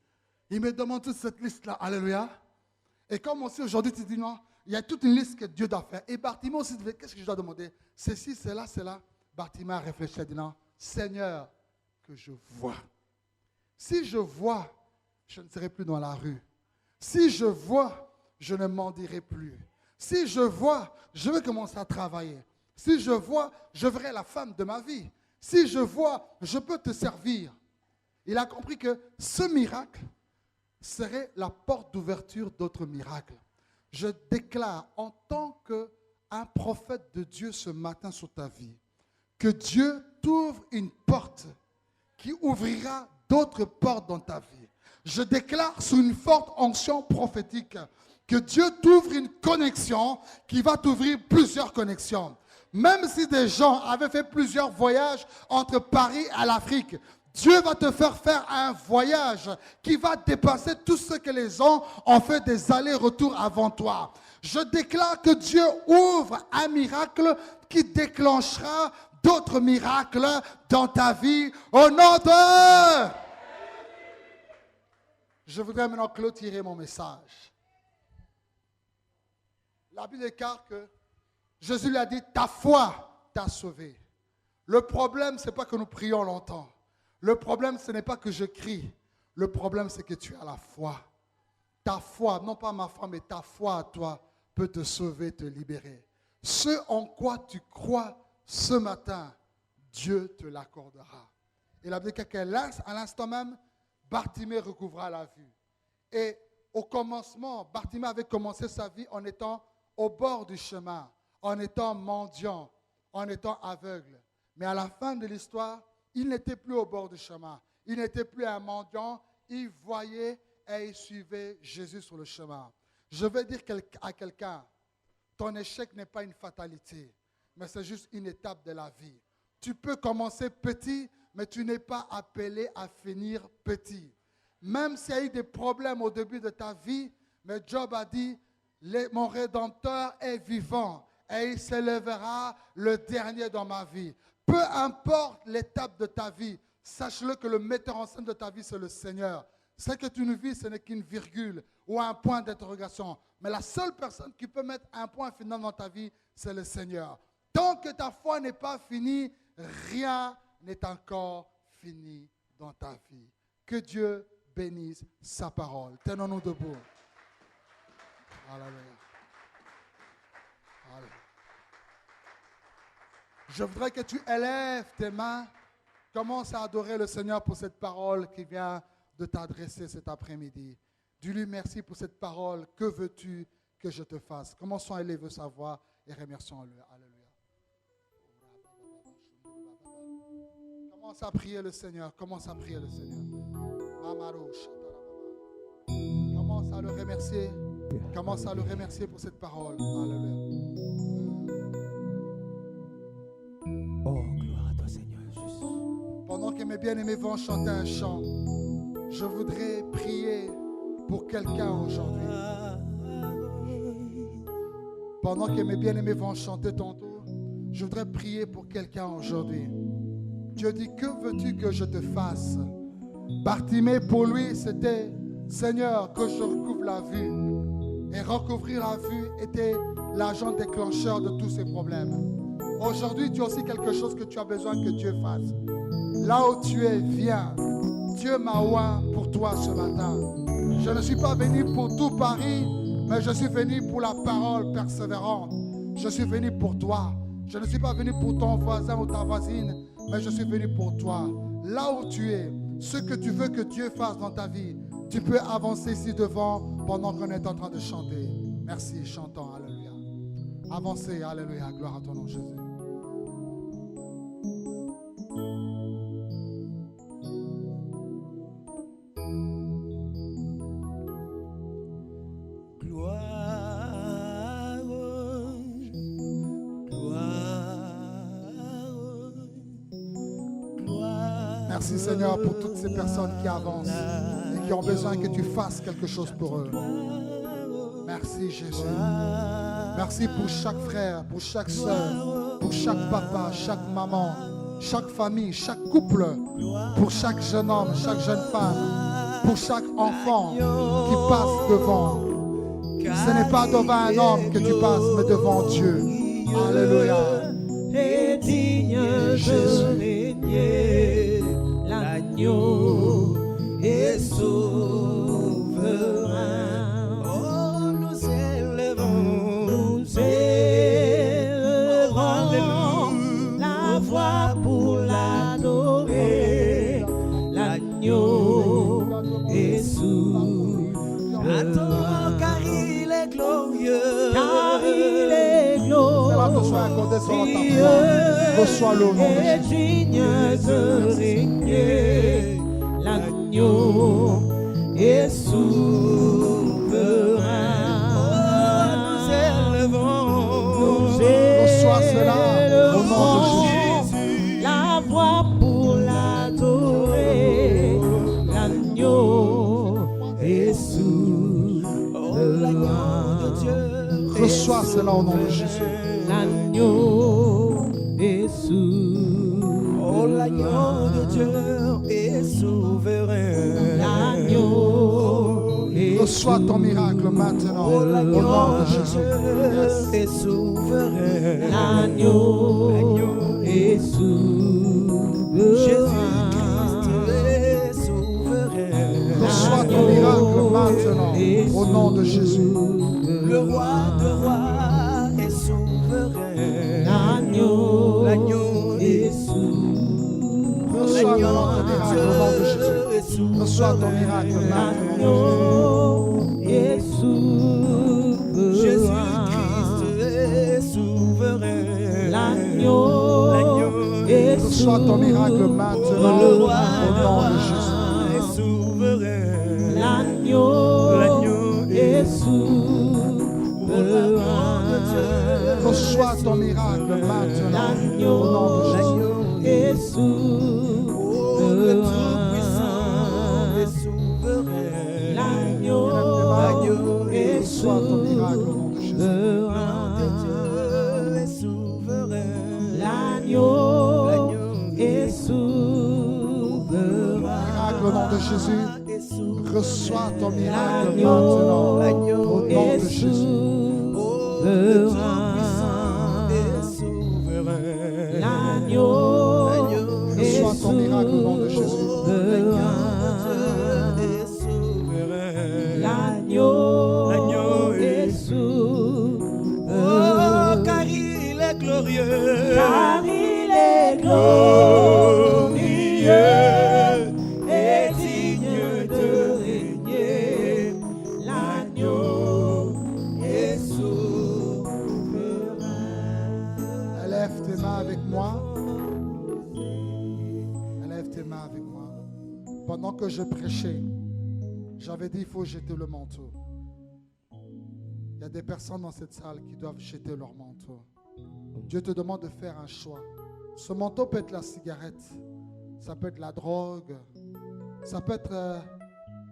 Il me demande toute cette liste-là. Alléluia. Et comme aussi aujourd'hui, tu dis non, il y a toute une liste que Dieu doit faire. Et Bartimée aussi, qu'est-ce que je dois demander? Ceci, c'est là. Bartimée a réfléchi, a dit non, Seigneur, que je vois. Si je vois, je ne serai plus dans la rue. Si je vois, je ne mendirai plus. Si je vois, je vais commencer à travailler. Si je vois, je verrai la femme de ma vie. Si je vois, je peux te servir. Il a compris que ce miracle, serait la porte d'ouverture d'autres miracles. Je déclare en tant qu'un prophète de Dieu ce matin sur ta vie, que Dieu t'ouvre une porte qui ouvrira d'autres portes dans ta vie. Je déclare sous une forte onction prophétique que Dieu t'ouvre une connexion qui va t'ouvrir plusieurs connexions. Même si des gens avaient fait plusieurs voyages entre Paris et l'Afrique, Dieu va te faire un voyage qui va dépasser tout ce que les gens ont fait des allers-retours avant toi. Je déclare que Dieu ouvre un miracle qui déclenchera d'autres miracles dans ta vie. Au nom de... Je voudrais maintenant clôturer mon message. La Bible déclare que Jésus lui a dit, ta foi t'a sauvé. Le problème, ce n'est pas que nous prions longtemps. Le problème, ce n'est pas que je crie. Le problème, c'est que tu as la foi. Ta foi, non pas ma foi, mais ta foi à toi peut te sauver, te libérer. Ce en quoi tu crois ce matin, Dieu te l'accordera. Et la Bible dit qu'à l'instant même, Bartimée recouvra la vue. Et au commencement, Bartimée avait commencé sa vie en étant au bord du chemin, en étant mendiant, en étant aveugle. Mais à la fin de l'histoire, il n'était plus au bord du chemin. Il n'était plus un mendiant. Il voyait et il suivait Jésus sur le chemin. Je veux dire à quelqu'un, ton échec n'est pas une fatalité, mais c'est juste une étape de la vie. Tu peux commencer petit, mais tu n'es pas appelé à finir petit. Même s'il y a eu des problèmes au début de ta vie, mais Job a dit, mon Rédempteur est vivant et il s'élèvera le dernier dans ma vie. Peu importe l'étape de ta vie, sache-le que le metteur en scène de ta vie, c'est le Seigneur. Ce que tu ne vis, ce n'est qu'une virgule ou un point d'interrogation. Mais la seule personne qui peut mettre un point final dans ta vie, c'est le Seigneur. Tant que ta foi n'est pas finie, rien n'est encore fini dans ta vie. Que Dieu bénisse sa parole. Tenons-nous debout. Alléluia. Alléluia. Je voudrais que tu élèves tes mains, commence à adorer le Seigneur pour cette parole qui vient de t'adresser cet après-midi. Dis-lui merci pour cette parole. Que veux-tu que je te fasse? Commençons à élever sa voix et remercions-le. Alléluia. Commence à prier le Seigneur. Commence à prier le Seigneur. Commence à le remercier. Commence à le remercier pour cette parole. Alléluia. Oh, gloire à toi, Seigneur Jésus. Pendant que mes bien-aimés vont chanter un chant, je voudrais prier pour quelqu'un aujourd'hui. Pendant que mes bien-aimés vont chanter tantôt, je voudrais prier pour quelqu'un aujourd'hui. Dieu dit, que veux-tu que je te fasse? Bartimée, pour lui, c'était, Seigneur, que je recouvre la vue. Et recouvrir la vue était l'agent déclencheur de tous ces problèmes. Aujourd'hui, tu as aussi quelque chose que tu as besoin que Dieu fasse. Là où tu es, viens. Dieu m'a oint pour toi ce matin. Je ne suis pas venu pour tout Paris, mais je suis venu pour la parole persévérante. Je suis venu pour toi. Je ne suis pas venu pour ton voisin ou ta voisine, mais je suis venu pour toi. Là où tu es, ce que tu veux que Dieu fasse dans ta vie, tu peux avancer ici devant pendant qu'on est en train de chanter. Merci, chantons, alléluia. Avancez, alléluia, gloire à ton nom, Jésus. Merci Seigneur pour toutes ces personnes qui avancent et qui ont besoin que tu fasses quelque chose pour eux. Merci Jésus. Merci pour chaque frère, pour chaque soeur, pour chaque papa, chaque maman, chaque famille, chaque couple, pour chaque jeune homme, chaque jeune femme, pour chaque enfant qui passe devant. Ce n'est pas devant un homme que tu passes, mais devant Dieu. Alléluia. Et digne Jésus. de régner, l'agneau est souverain. Oh, nous élevons la voix pour l'adorer. L'agneau est souverain. demander selon ta foi. Reçois-le au nom de est Jésus. digne de régner. L'agneau est souverain. Nous élevons, Reçois cela au nom de Jésus. la voix pour l'adorer. L'agneau est souverain. Reçois cela au nom de Jésus. L'agneau est souverain. Oh, l'agneau de Dieu est souverain. L'agneau est Reçois ton miracle maintenant Oh, au l'agneau nom de de Jésus. Dieu est souverain. L'agneau est Jésus-Christ souverain. est souverain. Reçois ton miracle maintenant au nom de Jésus. Le roi de rois est souverain. L'agneau est Reçois L'agneau maintenant ton miracle au nom de Jésus. est souverain. Reçois ton miracle maintenant. L'agneau est souverain. Jésus-Christ est souverain. L'agneau est Reçois ton miracle maintenant Le au roi de nom rois de Jésus. est souverain. L'agneau est souverain. Reçois ton miracle maintenant au nom de Jésus. L'agneau est souverain. Le Tout-Puissant est souverain. L'agneau est Reçois ton miracle au nom de Jésus. Dieu est souverain. L'agneau est souverain. Miracle au nom de Jésus. Est souverain. Reçois ton miracle L'agneau maintenant au nom est de Jésus. Oh, le Tout-Puissant est souverain. L'agneau est Reçois ton miracle au nom de Jésus. souverain. est souverain. L'agneau est souverain. Oh, car il est glorieux. Car il est glorieux et digne de régner. L'agneau est souverain. Élève tes mains avec moi. Élève tes mains avec moi. Pendant que je prêchais, j'avais dit il faut jeter le manteau. Il y a des personnes dans cette salle qui doivent jeter leur manteau. Dieu te demande de faire un choix. Ce manteau peut être la cigarette, ça peut être la drogue, ça peut être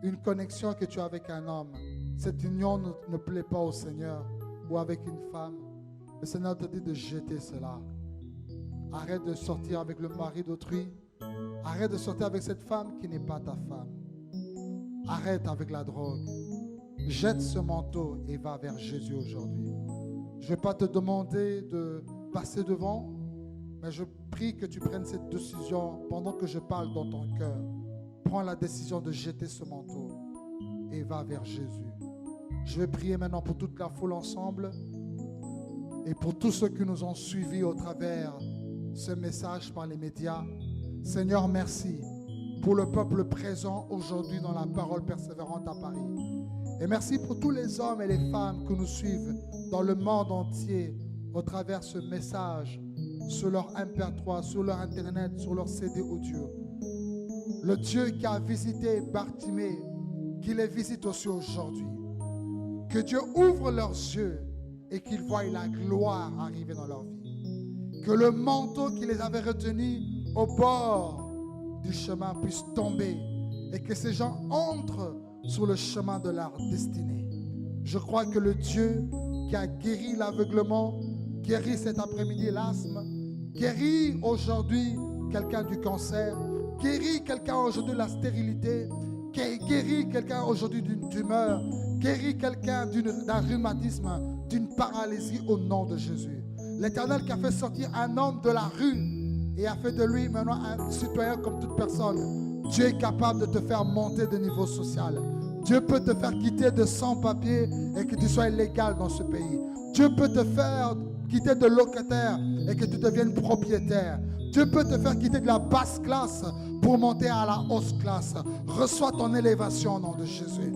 une connexion que tu as avec un homme. Cette union ne plaît pas au Seigneur, ou avec une femme. Le Seigneur te dit de jeter cela. Arrête de sortir avec le mari d'autrui. Arrête de sortir avec cette femme qui n'est pas ta femme. Arrête avec la drogue. Jette ce manteau et va vers Jésus aujourd'hui. Je ne vais pas te demander de passer devant, mais je prie que tu prennes cette décision pendant que je parle dans ton cœur. Prends la décision de jeter ce manteau et va vers Jésus. Je vais prier maintenant pour toute la foule ensemble et pour tous ceux qui nous ont suivis au travers ce message par les médias. Seigneur, merci pour le peuple présent aujourd'hui dans la parole persévérante à Paris. Et merci pour tous les hommes et les femmes qui nous suivent dans le monde entier au travers ce message sur leur MP3, sur leur Internet, sur leur CD audio. Le Dieu qui a visité Bartimée, qu'il les visite aussi aujourd'hui. Que Dieu ouvre leurs yeux et qu'ils voient la gloire arriver dans leur vie. Que le manteau qui les avait retenus au bord du chemin puisse tomber et que ces gens entrent sur le chemin de leur destinée. Je crois que le Dieu qui a guéri l'aveuglement, guéri cet après-midi l'asthme, guéri aujourd'hui quelqu'un du cancer, guéri quelqu'un aujourd'hui de la stérilité, guéri quelqu'un aujourd'hui d'une tumeur, guéri quelqu'un d'un rhumatisme, d'une paralysie au nom de Jésus. L'Éternel qui a fait sortir un homme de la rue et a fait de lui maintenant un citoyen comme toute personne. Dieu est capable de te faire monter de niveau social. Dieu peut te faire quitter de sans-papiers et que tu sois légal dans ce pays. Dieu peut te faire quitter de locataire et que tu deviennes propriétaire. Dieu peut te faire quitter de la basse classe pour monter à la haute classe. Reçois ton élévation au nom de Jésus.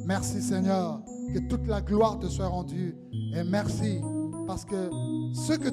Merci Seigneur, que toute la gloire te soit rendue. Et merci parce que ce que tu